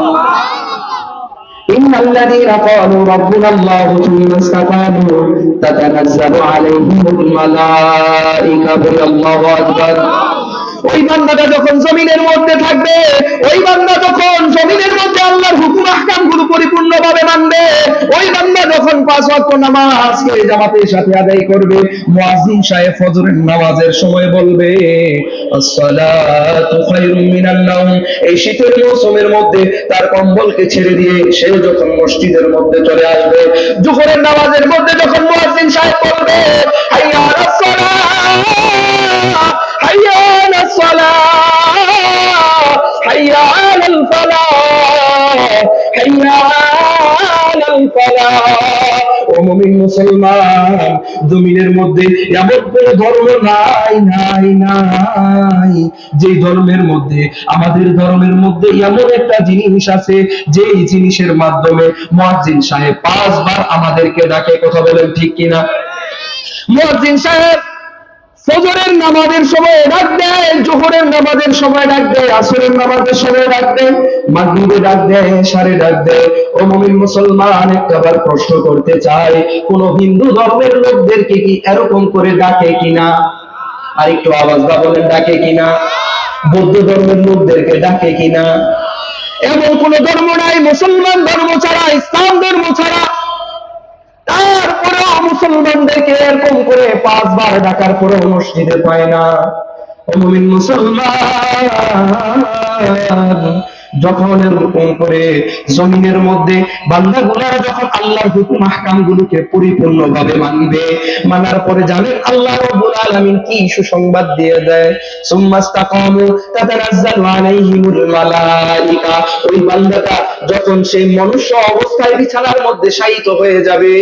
إن الذين قالوا ربنا الله ثم استقاموا تتنزل عليهم الملائكة الله أكبر। ওই বান্দাটা যখন জমিনের মধ্যে থাকবে, ওই বান্দা যখন জমিনের মধ্যে আল্লাহর হুকুম আহকাম গুলো পরিপূর্ণভাবে মানবে, ওই বান্দা যখন 5 ওয়াক্ত নামাজকে জামাতের সাথে আদায় করবে, মুয়াজ্জিন সাহেব ফজরের নামাজের সময় বলবে আসসালাতু খায়রুম মিনান নাওম। এই শীতের মৌসুমের মধ্যে তার কম্বলকে ছেড়ে দিয়ে সে যখন মসজিদের মধ্যে চলে আসবে, জোহরের নামাজের মধ্যে যখন মুয়াজ্জিন সাহেব বলবে হাইয়া আলাস সালাহ, হাইয়া আলাস সালাহ, হাইয়া আলাল ফালাহ, হাইয়া আলাল ফালাহ। ও মুমিন মুসলমান, জমিনের মধ্যে এমন কোন ধর্ম নাই নাই নাই যে ধর্মের মধ্যে, আমাদের ধর্মের মধ্যে এমন একটা জিনিস আছে যে জিনিসের মাধ্যমে মুয়াজ্জিন সাহেব 5 বার আমাদেরকে ডাকে। কথা বলেন ঠিক কিনা? মুয়াজ্জিন সাহেব ফজরের নামাজের সময় ডাক দেয়, জোহরের নামাজের সময় ডাক দেয়, আসরের নামাজের সময় ডাক দেয়, মাগরিবে ডাক দেয়, এশারে ডাক দেয়। ও মুমিন মুসলমান, একবার প্রশ্ন করতে চাই, কোন হিন্দু ধর্মের লোকদেরকে কি এরকম করে ডাকে কিনা? আর একটু আওয়াজ দা বলেন, ডাকে কিনা? বৌদ্ধ ধর্মের লোকদেরকে ডাকে কিনা? এমন কোন ধর্ম নাই মুসলমান ধর্ম ছাড়া, ইসলাম ধর্ম ছাড়া, তারপরেও মুসলমানদেরকে এরকম করে 5 বার ডাকার পরেও মসজিদে পায় না। ও মুমিন মুসলমান, যখন এরকম করে জমিনের মধ্যে বান্দাগুলারা যখন আল্লাহর হুকুম আহকাম গুলোকে পরিপূর্ণভাবে মানবে, মানার পরে জানেন আল্লাহ রাব্বুল আলামিন কি সুসংবাদ দিয়ে দেয়, সুম্মাস্তাকামু তাতানাজ্জালু আলাইহিমুল মালাইকা। ওই বান্দাটা যখন সেই মনুষ্য অবস্থায় বিছানার মধ্যে শায়িত হয়ে যাবে,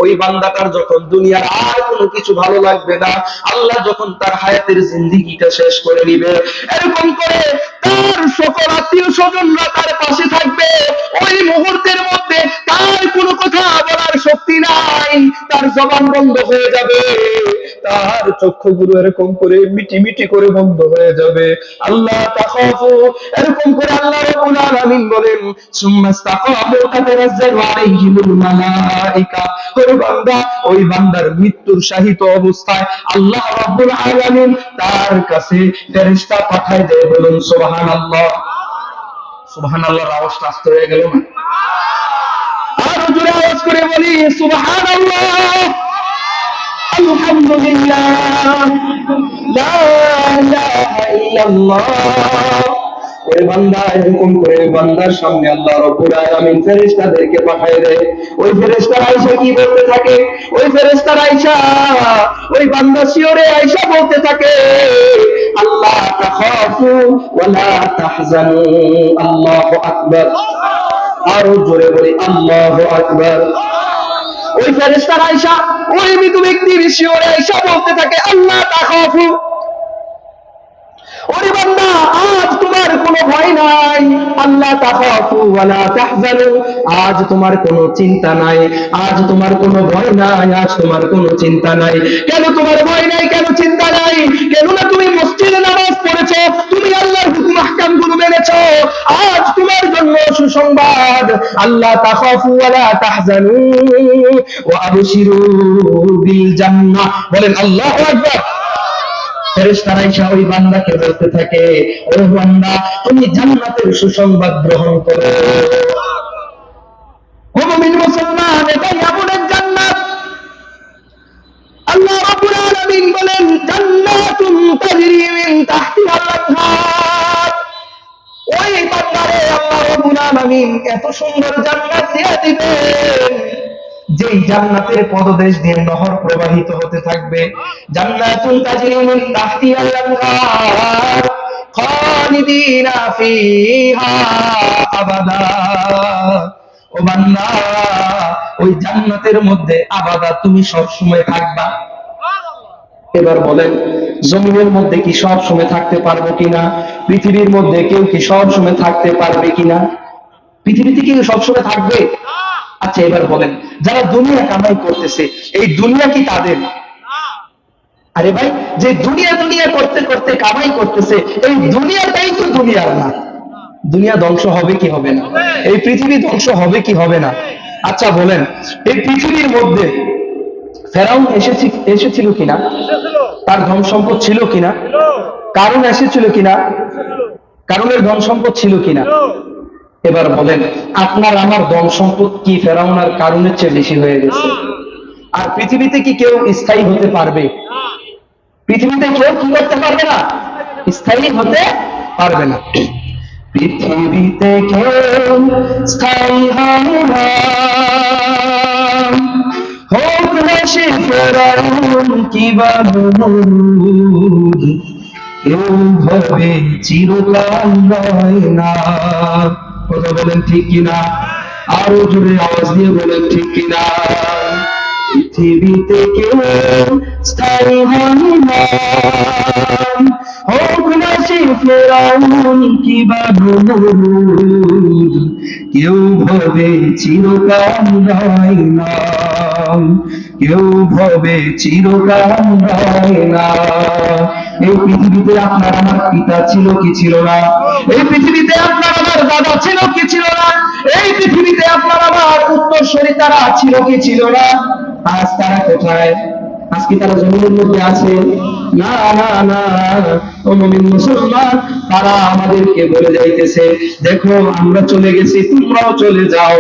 ওই বান্দাটার যখন দুনিয়ার আর কোনো কিছু ভালো লাগবে না, আল্লাহ যখন তার হায়াতের জিন্দেগিটা শেষ করে নিবে, এরকম করে তার সকল আত্মীয় স্বজনরা তার পাশে থাকবে। ওই মুহূর্তের মধ্যে তার কোনো কথা বলার শক্তি নাই, তার জবান বন্ধ হয়ে যাবে, তার চক্ষুগুলো এরকম করে মিটি মিটি করে বন্ধ হয়ে যাবে। আল্লাহ তাখাফু, এরকম করে আল্লাহ রাব্বুল আলামিন বলেন, সুম্মাস্তাকামু তাতানাজ্জালু আলাইহিমুল মালাইকা। ওই বান্দা, ওই বান্দার মৃত্যুর শাহিত অবস্থায় আল্লাহ রাব্বুল আলামিন তার কাছে ফেরেশতা পাঠায় দেয়। বলুন সুবহানাল্লাহ। সুবহানাল্লাহর আওয়াজটা আস্তে হয়ে গেল না? আরো জোরে আওয়াজ করে বলি সুবহানাল্লাহ, আলহামদুলিল্লাহ, লা ইলাহা ইল্লাল্লাহ। ওই বান্দা এরকম করে বান্দার সামনে আল্লাহ রাব্বুল আলামিন ফেরেশতাদেরকে পাঠিয়ে দেয়। ওই ফেরেশতারা আয়েশা কি বলতে থাকে? ওই ফেরেশতারা আয়েশা, ওই বান্দা শিওরে আয়েশা বলতে থাকে, আল্লাহ তাখাফু ওয়া লা তাহজানু। আল্লাহু আকবার। আরো জোরে বলি আল্লাহু আকবার। ওই ফেরেশতারা আয়েশা, ওই মৃত ব্যক্তির শিওরে আয়েশা বলতে থাকে, আল্লাহ তাখাফু, ওরে বান্দা আজ তোমার কোনো ভয় নাই, আল্লাহ তাখাফু ওয়া লা তাহজানু, আজ তোমার কোনো চিন্তা নাই, আজ তোমার কোনো ভয় নাই, আজ তোমার কোনো চিন্তা নাই। কেন তোমার ভয় নাই, কেন চিন্তা নাই? কেননা তুমি মসজিদে নামাজ পড়েছো, তুমি আল্লাহর হুকুম আহকাম গুলো মেনেছো। আজ তোমার জন্য সুসংবাদ, আল্লাহ তাখাফু ওয়া লা তাহজানু ওয়া আবশিরু বিল জান্নাহ। বলেন আল্লাহু আকবার। ফেরেশতারা আয়েশা ওই বান্দাকে বলতে থাকে, ও বান্দা তুমি জান্নাতের সুসংবাদ গ্রহণ করো। ও মুমিন মুসলমান, এটাই এমন এক জান্নাত, আল্লাহ রাব্বুল আলামিন বলেন, জান্নাতুন তাজরি মিন তাহতিহাল আনহার। ওই বান্দারে আল্লাহ রাব্বুল আলামিন এত সুন্দর জান্নাত দিয়ে দিবেন, যেই জান্নাতের পদদেশ দিয়ে নহর প্রবাহিত হতে থাকবে। জান্নাতুন তাজরি মিন তাহতিহাল আনহার খালিদিনা ফিহা আবাদা। ও বান্দা, ওই জান্নাতের মধ্যে আবাদা তুমি সব সময় থাকবা। এবার বলেন, জমিনের মধ্যে কি সব সময় থাকতে পারবো কিনা? পৃথিবীর মধ্যে কেউ কি সব সময় থাকতে পারবে কিনা? পৃথিবীতে কি সব সময় থাকবে? আচ্ছা এবার বলেন, যারা দুনিয়া কামাই করতেছে, এই দুনিয়া কি তাদের? আরে ভাই, যে দুনিয়া দুনিয়া করতে করতে কামাই করতেছে, এই দুনিয়াটাই তো দুনিয়ার না। দুনিয়া ধ্বংস হবে কি হবে না? এই পৃথিবী ধ্বংস হবে কি হবে না? আচ্ছা বলেন, এই পৃথিবীর মধ্যে ফেরাউন এসেছিল কিনা? তার ধন সম্পদ ছিল কিনা? কারণ এসেছিল কিনা? কারণের ধন সম্পদ ছিল কিনা? এবার বলেন, আপনার আমার ধন সম্পদ কি ফেরাউন আর কারণের চেয়ে বেশি হয়ে গেছে? আর পৃথিবীতে কি কেউ স্থায়ী হতে পারবে? পৃথিবীতে কেউ কি করতে পারবে না? স্থায়ী হতে পারবে না। পৃথিবীতে কেউ স্থায়ী হয় না, হোক না সে ফেরাউন কিবা নমরুদ, কেউ ভাবে চিরকাল নয় না। কথা বলেন ঠিক কিনা? আরো জোরে আওয়াজ দিয়ে বলেন ঠিক কিনা? পৃথিবীতে কেউ স্থায়ী হয় না, হোক না সে ফেরাউন কিবা নমরুদ, কেউ ভাবে চিরকাল নয় না, কেউ ভাবে চিরকাল নয় না। এই পৃথিবীতে আপনার আমার পিতা ছিল কি ছিল না? এই পৃথিবীতে আপনার আমার দাদা ছিল কি ছিল না? এই পৃথিবীতে আপনার আমার উত্তরসূরি তারা ছিল কি ছিল না? আজ তারা কোথায়? আজকে তারা জমিনের মধ্যে আছে? না না না, ও মুমিন মুসলমান, তারা আমাদেরকে বলে যাইতেছে, দেখো আমরা চলে গেছি, তোমরাও চলে যাও।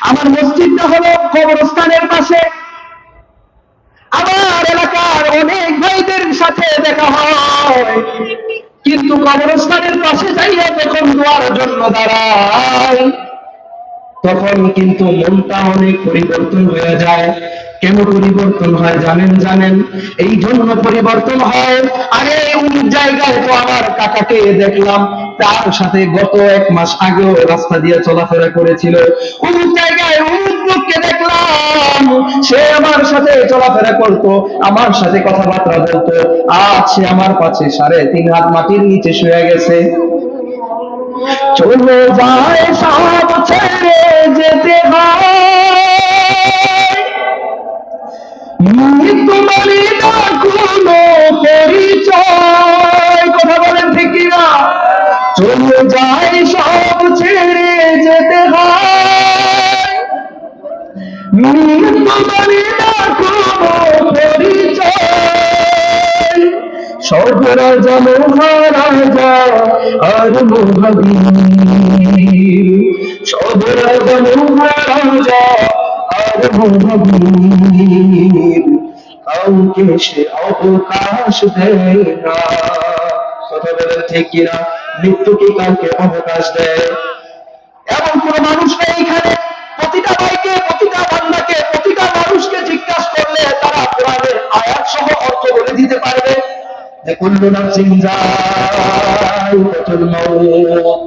আমার মসজিদটা হলো কবরস্থানের পাশে। আমার এলাকার অনেক ভাইদের সাথে দেখা হয়, কিন্তু কবরস্থানের পাশে যাইয়া যখন দোয়ার জন্য দাঁড়ায়, তখন কিন্তু মনটা অনেক পরিবর্তন হয়ে যায়। কেন পরিবর্তন হয় জানেন? এই জন্য পরিবর্তন হয়, আরে ওই জায়গায় তো আমার কাকাকে দেখলাম, তার সাথে গত 1 মাস আগেও রাস্তা দিয়ে চলাফেরা করেছিল। ওই জায়গায় অমুক লোককে দেখলাম, সে আমার সাথে চলাফেরা করতো, আমার সাথে কথাবার্তা বলতো, আজ সে আমার পাশে 3.5 হাত মাটির নিচে শুয়ে গেছে। চলে যায় সব ছেড়ে যেতে হয়, চলে যায় সব ছেড়ে যেতে হয়, মৃত্যু মানে না কোনো পরিচয়, সব রাজা মহারাজা আর মহাবীর, সব রাজা মহারাজা আর মহাবীর, কাউকে সে অবকাশ দেয় না। কথা বলেন ঠিক কিনা? মৃত্যু কি কাউকে অবকাশ দেয়? এমন কোন মানুষ নেই এখানে। প্রতিটা ভাইকে, প্রতিটা বান্দাকে, প্রতিটা মানুষকে জিজ্ঞাসা করলে তারা কোরআনের আয়াত সহ অর্থ বলে দিতে পারবে যে কুল্লু নাফসিন যায়িকাতুল মাউত,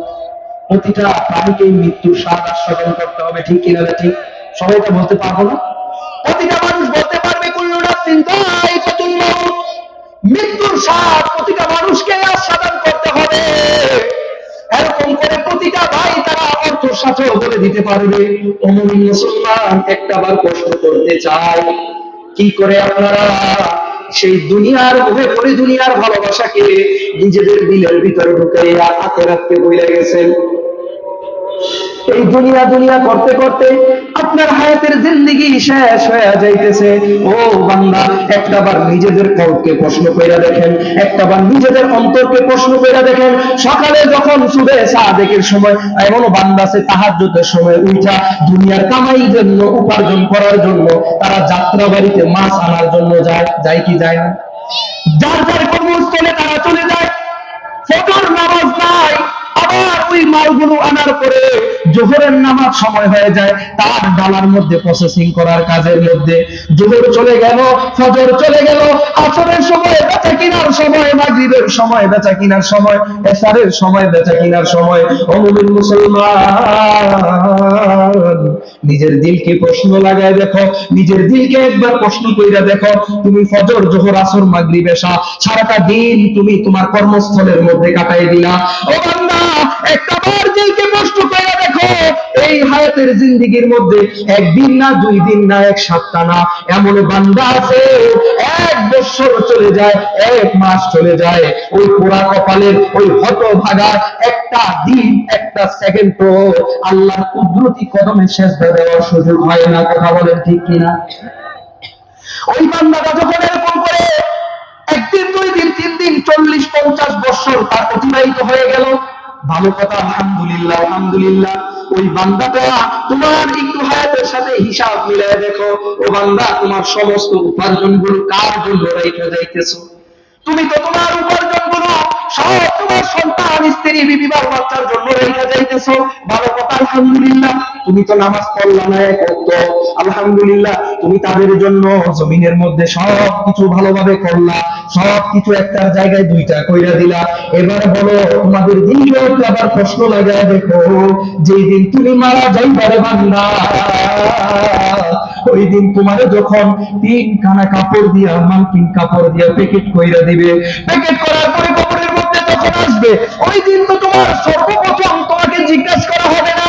প্রতিটা প্রাণীকে মৃত্যুর স্বাদ আস্বাদন করতে হবে, ঠিক কিনা? ঠিক। সবাই তো বলতে পারবো না। প্রতিটা মানুষ বলতে পারবে কুল্লু নাফসিন যায়িকাতুল মাউত, মৃত্যুর স্বাদ প্রতিটা মানুষকে আস্বাদন করতে হবে। এরকম করে প্রতিটা ভাই তারা অর্থের সাথে বলে দিতে পারবে। অমন মুসলমান একটা বার প্রশ্ন করতে চাই, কি করে আপনারা সেই দুনিয়ার মোহে পড়ে দুনিয়ার ভালোবাসাকে নিজেদের দিলের ভিতরে ঢুকাইয়া আখিরাতকে ভুলে গেছেন? এই দুনিয়া দুনিয়া করতে করতে আপনার হায়াতের জিন্দেগি শেষ হয়ে যাইতেছে। ও বান্দা, একটাবার নিজেদের কলকে প্রশ্ন কইরা দেখেন, একটাবার নিজেদের অন্তরকে প্রশ্ন কইরা দেখেন। সকালে যখন সুবহে সাদেকের সময় এমনও বান্দা আছে তাহাজ্জুদের সময় উঠা দুনিয়ার কামাইয়ের জন্য, উপার্জন করার জন্য তারা যাত্রা বাড়িতে মাছ আনার জন্য যায় কি যায় না? যার যার কর্মস্থলে তারা চলে যায়। ফজর নামাজ নাই, আবার ওই মালগুলো আনার পরে জোহরের নামাজ সময় হয়ে যায়, তার ডালার মধ্যে প্রসেসিং করার কাজের মধ্যে জোহর চলে গেল, ফজর চলে গেল, আসরের সময় বেচা কিনার সময়, মাগরিবের সময় বেচা কিনার সময়, এশারের সময় বেচা কিনার সময়। ও মুমিন মুসলমান, নিজের দিলকে প্রশ্ন লাগায় দেখো, নিজের দিলকে একবার প্রশ্ন কইরা দেখো। তুমি ফজর, জোহর, আসর, মাগরিব, এশা সারাটা দিন তুমি তোমার কর্মস্থলের মধ্যে কাটাই দিলা। ও বান্দা, একটাবার দিলকে প্রশ্ন কইরা দেখো, এই হায়াতের জিন্দেগির মধ্যে একদিন না, 2 দিন না, 1 সপ্তাহ না, এমন বান্দা আছে 1 বছর চলে যায়, 1 মাস চলে যায়, ওই পোড়া কপালের ওই হতভাগা একটা দিন, একটা সেকেন্ড তো আল্লাহর কুদরতি কদমে সেজদা দেওয়ার সুযোগ হয় না। কথা বলেন ঠিক কিনা? ওই বান্দাটা যখন এরকম করে 1 দিন, 2 দিন, 3 দিন, 40-50 বছর তার অতিবাহিত হয়ে গেল, ভালো কথা, আলহামদুলিল্লাহ আলহামদুলিল্লাহ। ওই বান্দাটা তোমার একটু হায়াতের সাথে হিসাব মিলায় দেখো, ও বান্দা, তোমার সমস্ত উপার্জন গুলো কার জন্য রেখে যাইতেছো? তুমি তো তোমার উপার্জন গুলো সব তোমার সন্তান, স্ত্রী, বিবি, বাচ্চার জন্য রেখে যাইতেছো, ভালো কথা, আলহামদুলিল্লাহ। তুমি তো নামাজ পড়লা না 1 ওয়াক্ত, আলহামদুলিল্লাহ। তুমি তাদের জন্য জমিনের মধ্যে সব কিছু ভালোভাবে করলা, সব কিছু একটার জায়গায় 2টা কইরা দিলা। এবার বলো, তোমাদের দিনকে আবার প্রশ্ন লাগায় দেখো, যেই দিন তুমি মারা যাইবারে বান্দা, ওই দিন তোমার যখন 3 খানা কাপড় দিয়া, মালকিন কাপড় দিয়া প্যাকেট কইরা দিবে, প্যাকেট করার পরে কবরের মধ্যে যখন আসবে, ওই দিন তো তোমার সর্বপ্রথম তোমাকে জিজ্ঞাসা করা হবে না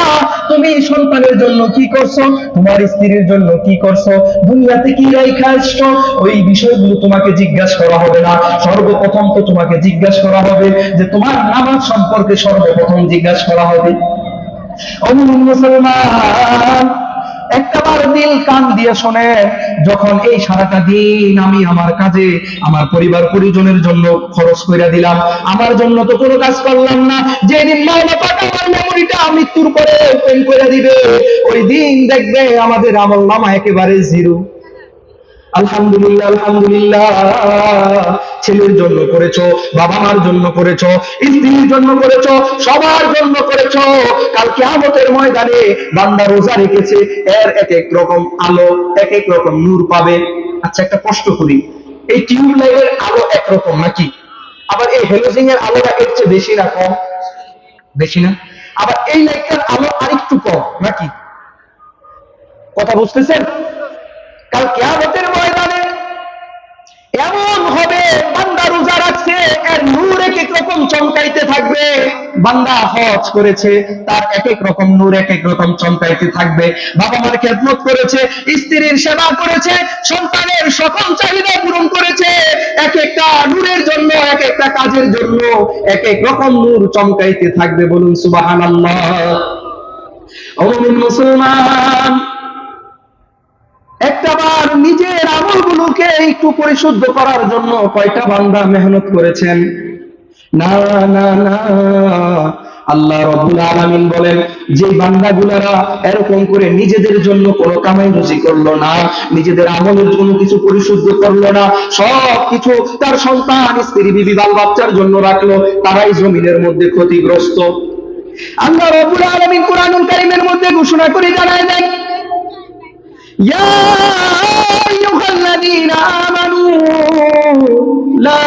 তুমি সন্তানের জন্য কি করছো, তোমার স্ত্রীর জন্য কি করছো, দুনিয়াতে কি রাইখা আসছো, ওই বিষয়গুলো তোমাকে জিজ্ঞাসা করা হবে না। সর্বপ্রথম তো তোমাকে জিজ্ঞাসা করা হবে যে তোমার নামাজ সম্পর্কে সর্বপ্রথম জিজ্ঞাসা করা হবে। ও মুমিন মুসলমান, একটাবার দিল কান দিয়ে শোনেন, যখন এই সারাটা দিন আমি আমার কাজে, আমার পরিবার পরিজনের জন্য খরচ কইরা দিলাম, আমার জন্য তো কোনো কাজ করলাম না, যেদিন মাওলা পাক আমার মেমোরিটা মৃত্যুর পরে ওপেন করে দিবে, ওই দিন দেখবে আমাদের আমলনামা একেবারে জিরো। আলহামদুলিল্লাহ আলহামদুলিল্লাহ, ছেলের জন্য করেছো, বাবা মার জন্য করেছো, স্ত্রীর জন্য করেছো, সবার জন্য করেছো। কাল কিয়ামতের ময়দানে বান্দা রোজা রেখেছে, এর এক এক রকম আলো, এক এক রকম নূর পাবে। আচ্ছা, একটা প্রশ্ন করি, এই টিউব লাইটের আলো একরকম নাকি? আবার এই হ্যালোজেন এর আলোটা এর চেয়ে বেশি না কম? বেশি না? আবার এই লাইটের আলো আরেকটু কম নাকি? কথা বুঝতেছেন? কাল কিয়ামতের ময়দানে এমন হবে বান্দা রোজা রাখছে, এর নূর এক এক রকম চমকাইতে থাকবে। বান্দা হজ করেছে, তার এক এক রকম নূর এক এক রকম চমকাইতে থাকবে। বাবা মার খেদমত করেছে, স্ত্রীর সেবা করেছে, সন্তানের সকল চাহিদা পূরণ করেছে, এক একটা নূরের জন্য, এক একটা কাজের জন্য এক এক রকম নূর চমকাইতে থাকবে। বলুন সুবহানাল্লাহ। ও মুমিন মুসলমান, একটাবার নিজের আমলগুলোকে একটু পরিশুদ্ধ করার জন্য কয়টা বান্দা মেহনত করেছেন? না না না, আল্লাহ রাব্বুল আলামিন বলেন যে বান্দাগুলারা এরকম করে নিজেদের জন্য কোনো কামাই রুজি করলো না, নিজেদের আমলের জন্য কিছু পরিশুদ্ধ করলো না, সব কিছু তার সন্তান স্ত্রী বিবি বাল বাচ্চার জন্য রাখলো, তারাই জমিনের মধ্যে ক্ষতিগ্রস্ত। আল্লাহ রাব্বুল আলামিন কুরআনুল কারীমের মধ্যে ঘোষণা করে জানায় দেন, يا أيها الذين آمنوا لا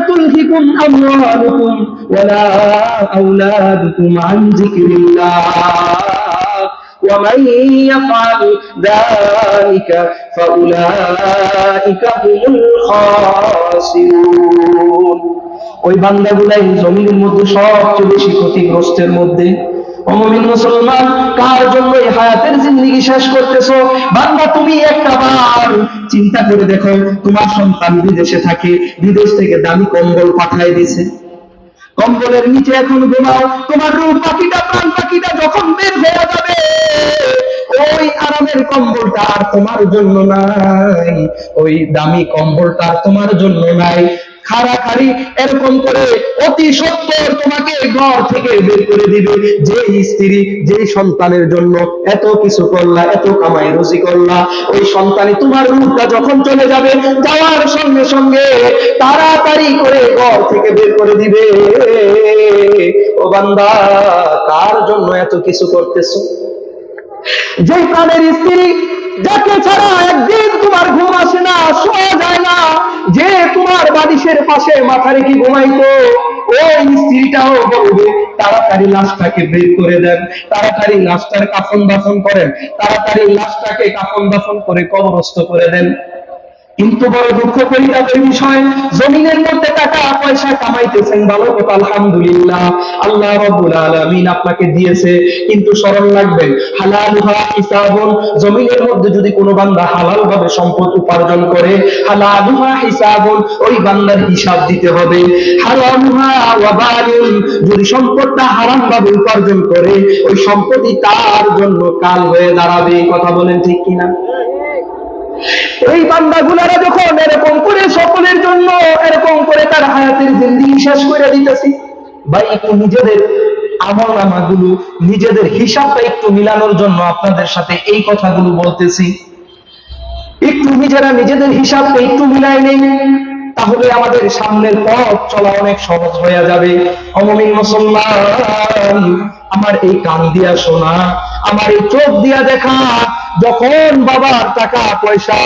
تلهكم أموالكم ولا أولادكم عن ذكر الله ومن يفعل ذلك فأولئك هم الخاسرون। ওই বান্দাগুলাই জমিনের মধ্যে সবচেয়ে বেশি ক্ষতিগ্রস্তের মধ্যে। ও মুমিন মুসলমান, কার জন্য এই হায়াতের জিন্দেগি শেষ করতেছো? বান্দা তুমি একটা বার চিন্তা করে দেখো, তোমার সন্তান বিদেশে থাকে, বিদেশ থেকে দামি কম্বল পাঠায় দিছে, কম্বলের নিচে এখন ঘুমাও, তোমার রূহ পাখিটা প্রাণ পাখিটা যখন বের হয়ে যাবে, ওই আরামের কম্বলটা আর তোমার জন্য নাই, ওই দামি কম্বলটা আর তোমার জন্য নাই। খাড়াখাড়ি এরকম করে অতি সত্বর তোমাকে ঘর থেকে বের করে দিবে। যে স্ত্রী যে সন্তানের জন্য এত কিছু করলা, এত কামাই রুজি করলা, ওই সন্তানই তোমার রূপটা যখন চলে যাবে, যাওয়ার সঙ্গে সঙ্গে তাড়াতাড়ি করে ঘর থেকে বের করে দিবে। ও বান্দা, কার জন্য এত কিছু করতেছো? যে প্রাণের স্ত্রী, যাকে ছাড়া একদিন তোমার ঘুম আসে না, শোয়া যায় না, যে তোমার বালিশের পাশে মাথা রেখে ঘুমাইতো, ওই স্ত্রীটাও বলবে তাড়াতাড়ি লাশটাকে বের করে দেন, তাড়াতাড়ি লাশটার কাফন দাফন করেন, তাড়াতাড়ি লাশটাকে কাফন দাফন করে কবরস্থ করে দেন। কিন্তু বড় দুঃখ পরিতাপের বিষয়, জমিনের মধ্যে টাকা পয়সা কামাইতেছেন, ভালো কথা, আলহামদুলিল্লাহ, আল্লাহ রাব্বুল আলামিন আপনাকে দিয়েছে, কিন্তু স্মরণ রাখবেন হালালুহা হিসাবুন। জমিনের মধ্যে যদি কোনো বান্দা হালাল ভাবে সম্পদ উপার্জন করে, হালালুহা হিসাবুন, ওই বান্দার হিসাব দিতে হবে। হারামুহা ওয়াবালুন, যদি সম্পদটা হারাম ভাবে উপার্জন করে, ওই সম্পদই তার জন্য কাল হয়ে দাঁড়াবে। কথা বলেন ঠিক কিনা? এই বান্দাগুলারা যখন এরকম করে সকলের জন্য এরকম করে তার হায়াতের জিন্দেগি শেষ করে দিতেছি, ভাই একটু নিজেদের আমলনামাগুলো, নিজেদের হিসাবটা একটু মিলানোর জন্য আপনাদের সাথে এই কথাগুলো বলতেছি। একটু নিজেরা নিজেদের হিসাবটা একটু মিলাই নেই, তাহলে আমাদের সামনের পথ চলা অনেক সহজ হয়ে যাবে। ও মুমিন মুসলমান, আমার এই কান দিয়া শোনা, আমার এই চোখ দিয়া দেখা, যখন বাবার টাকা পয়সা,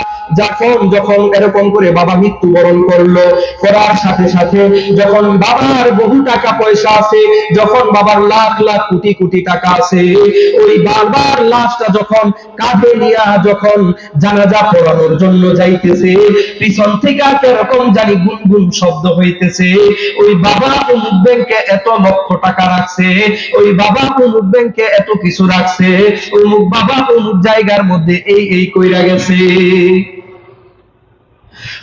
যখন এরকম করে বাবা মৃত্যুবরণ করলো, করার সাথে সাথে যখন বাবার বহু টাকা পয়সা আছে, যখন বাবার লাখ লাখ কোটি কোটি টাকা আছে, ওই বাবার লাশটা যখন কাঁধে নিয়া যখন জানাজা পড়ানোর জন্য যাইতেছে, পিছন থেকে এরকম জানি গুনগুন শব্দ হইতেছে, ওই বাবা অমুক ব্যাংকে এত লক্ষ টাকা রাখছে, ওই বাবা অমুক ব্যাংকে এত কিছু রাখছে, অমুক বাবা অমুক জায়গার মধ্যে এই কইরা গেছে।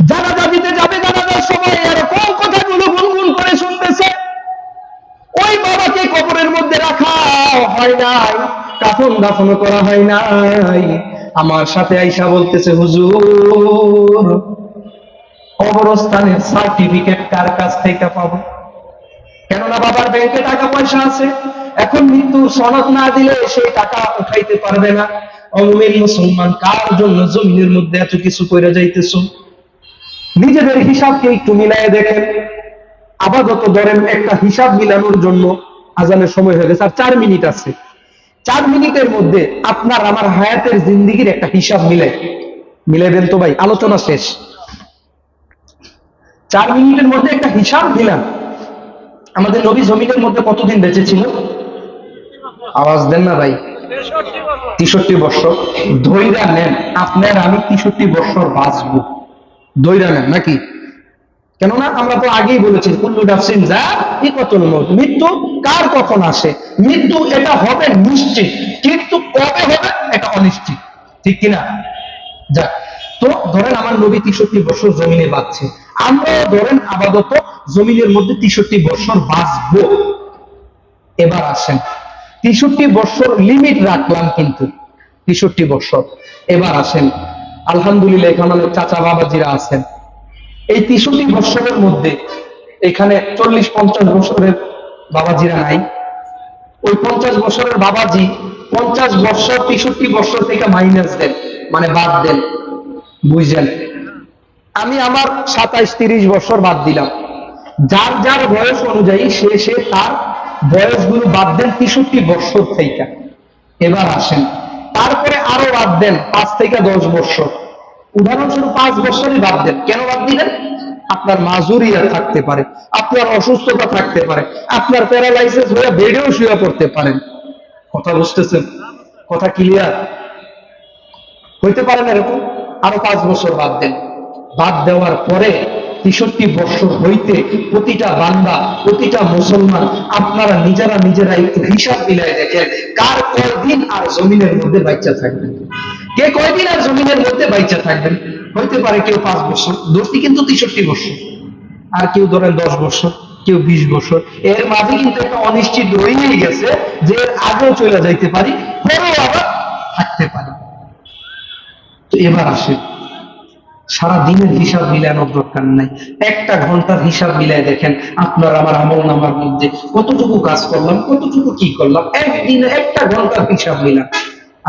জানাজা দিতে যাবে, জানাজার সময় এরকম কথাগুলো গুনগুন করে শুনতেছে। ওই বাবাকে কবরের মধ্যে রাখা হয় নাই, কাফন দাফন করা হয় নাই, আমার সাথে আইসা বলতেছে, হুজুর কবরস্থানের সার্টিফিকেট কার কাছ থেকে পাবো? কেননা বাবার ব্যাংকে টাকা পয়সা আছে, এখন মৃত্যুর সনদ না দিলে সেই টাকা উঠাইতে পারবে না। ও মুমিন মুসলমান, কার জন্য জমিনের মধ্যে এত কিছু কইরা যাইতেছো? নিজেদের হিসাবকে একটু মিলায়ে দেখেন। আপাতত ধরেন একটা হিসাব মিলানোর জন্য আজানের সময় হয়ে গেছে, আর 4 মিনিট আছে, 4 মিনিটের মধ্যে আপনার আমার হায়াতের জিন্দেগির একটা হিসাব মিলাই দেন তো ভাই, আলোচনা শেষ। 4 মিনিটের মধ্যে একটা হিসাব মিলান। আমাদের নবী জমিনের মধ্যে কতদিন বেঁচে ছিল? আওয়াজ দেন না ভাই। 63 বছর। ধৈর্য নেন, আপনার আমি 63 বছর বাঁচবো। ধইরা নেন নাকি? কেননা আমরা তো আগেই বলেছি কুল্লু নাফসিন যায়িকাতুল মউত, মৃত্যু কার কখন আসে, মৃত্যু এটা হবে নিশ্চিত, কিন্তু কবে হবে এটা অনিশ্চিত, ঠিক কিনা? যাক, তো ধরেন আমার নবী 63 বছর জমিনে বাঁচছে, আমরা ধরেন আপাতত জমিনের মধ্যে 63 বছর বাঁচবো। এবার আসেন, 63 বছর লিমিট রাখলাম, কিন্তু 63 বছর। এবার আসেন, আলহামদুলিল্লাহ এখানে অনেক চাচা বাবাজিরা আছেন, এই 63 বছরের মধ্যে এখানে 40-50 বছরের বাবাজিরা নাই? ওই 50 বছরের বাবাজি 50 বছর 63 বছর থেকে মাইনাস দেন, মানে বাদ দেন, বুঝছেন? আমি আমার 27-30 বছর বাদ দিলাম, যার যার বয়স অনুযায়ী সে তার বয়সগুলো বাদ দেন 63 বছর থেকে। এবার আসেন, তারপরে আরো বাদ দেন 5 থেকে 10 বছর, উদাহরণস্বরূপ 5 বছরই বাদ দেন। কেন বাদ দিলেন? আপনার মাজুরিয়া থাকতে পারে, আপনার অসুস্থতা থাকতে পারে, আপনার প্যারালাইসিস হয়ে বেডেও শুয়ে পড়তে পারেন। কথা বুঝতেছেন? কথা ক্লিয়ার? হইতে পারে না এরকম? আরো 5 বছর বাদ দেন। বাদ দেওয়ার পরে 63 বছর হইতে প্রতিটা বান্দা, প্রতিটা মুসলমান, আপনারা নিজেরা একটু হিসাব মিলাই দেখেন, কার কয়দিন আর জমিনের মধ্যে বাচ্চা থাকবেন, কে কয়দিন আর জমিনের মধ্যে বাচ্চা থাকবেন। হইতে পারে কেউ 5 বছর, ধরছি কিন্তু 63 বছর, আর কেউ ধরেন 10 বছর, কেউ 20 বছর। এর মাঝে কিন্তু একটা অনিশ্চিত রয়েই গেছে যে এর আগেও চলে যাইতে পারি, পরেও আবার থাকতে পারি। তো এবার আসে, সারা দিনের হিসাব মিলানোর দরকার নাই, একটা ঘন্টার হিসাব মিলাই দেখেন আপনার আমার আমল নামার মধ্যে কতটুকু কাজ করলাম, কতটুকু কি করলাম, একদিনে একটা ঘন্টার হিসাব মিলান।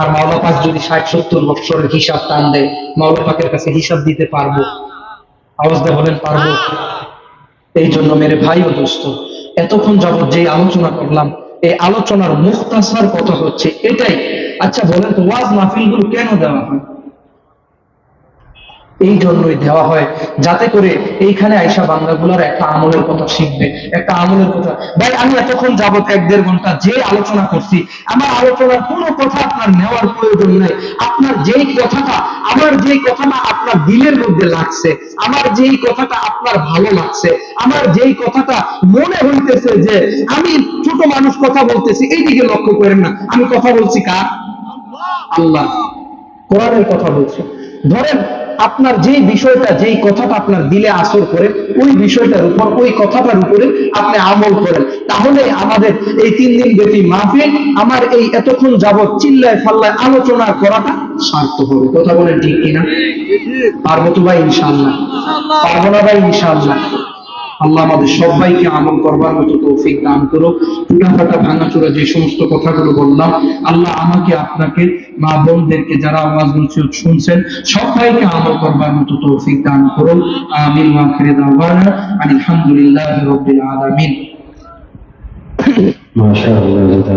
আর মাওলা পাক যদি 60-70 বছরের হিসাব টান দেয়, মাওলা পাকের কাছে হিসাব দিতে পারবো? আওয়াজ দিয়ে বলেন পারবো? এই জন্য মেরে ভাই ও দোস্ত, এতক্ষণ যাবত যে আলোচনা করলাম, এই আলোচনার মুখতাসার কথা হচ্ছে এটাই। আচ্ছা বলেন তো, ওয়াজ মাহফিল গুলো কেন দেওয়া হয়? এই জন্যই দেওয়া হয় যাতে করে এইখানে আইসা বান্দাগুলার একটা আমলের কথা শিখবে, একটা আমলের কথা। ভাই আমি এতক্ষণ যাবত 1-1.5 ঘন্টা যে আলোচনা করছি, আমার আলোচনার কোনো কথা আপনার নেওয়ার প্রয়োজন নেই। আপনার যেই কথাটা, আমার যেই কথাটা আপনার দিলের মধ্যে লাগছে, আমার যেই কথাটা আপনার ভালো লাগছে, আমার যেই কথাটা মনে হইতেছে যে আমি ছোট মানুষ কথা বলতেছি, এইদিকে লক্ষ্য করেন না, আমি কথা বলছি কার? আল্লাহ, কোরআনের কথা বলছি। ধরেন আপনার যেই বিষয়টা, যেই কথাটা আপনার দিলে আসর করে, ওই বিষয়টার উপর, ওই কথাটার উপরে আপনি আমল করেন, তাহলে আমাদের এই 3 দিন ব্যাপী মাহফিল, আমার এই এতক্ষণ যাবত চিল্লায় ফাল্লায় আলোচনা করাটা সার্থক হবে। কথা বলেন ঠিক কিনা? পারবো তো ভাই ইনশাআল্লাহ? পারবো না ভাই ইনশাআল্লাহ? আল্লাহ আমাদের সবাইকে আমল করবার মতো তৌফিক দান করো। টুটাফাটা ভাঙাচোরা যে সমস্ত কথাগুলো বললাম, আল্লাহ আমাকে, আপনাকে, মা বোনদেরকে যারা আওয়াজ নসিহত শুনছেন, সবাইকে আমল করবার মতো তৌফিক দান করুন। আমিন ওয়া আখিরু দাওয়ানা আলহামদুলিল্লাহি রাব্বিল আলামিন। মাশাআল্লাহ।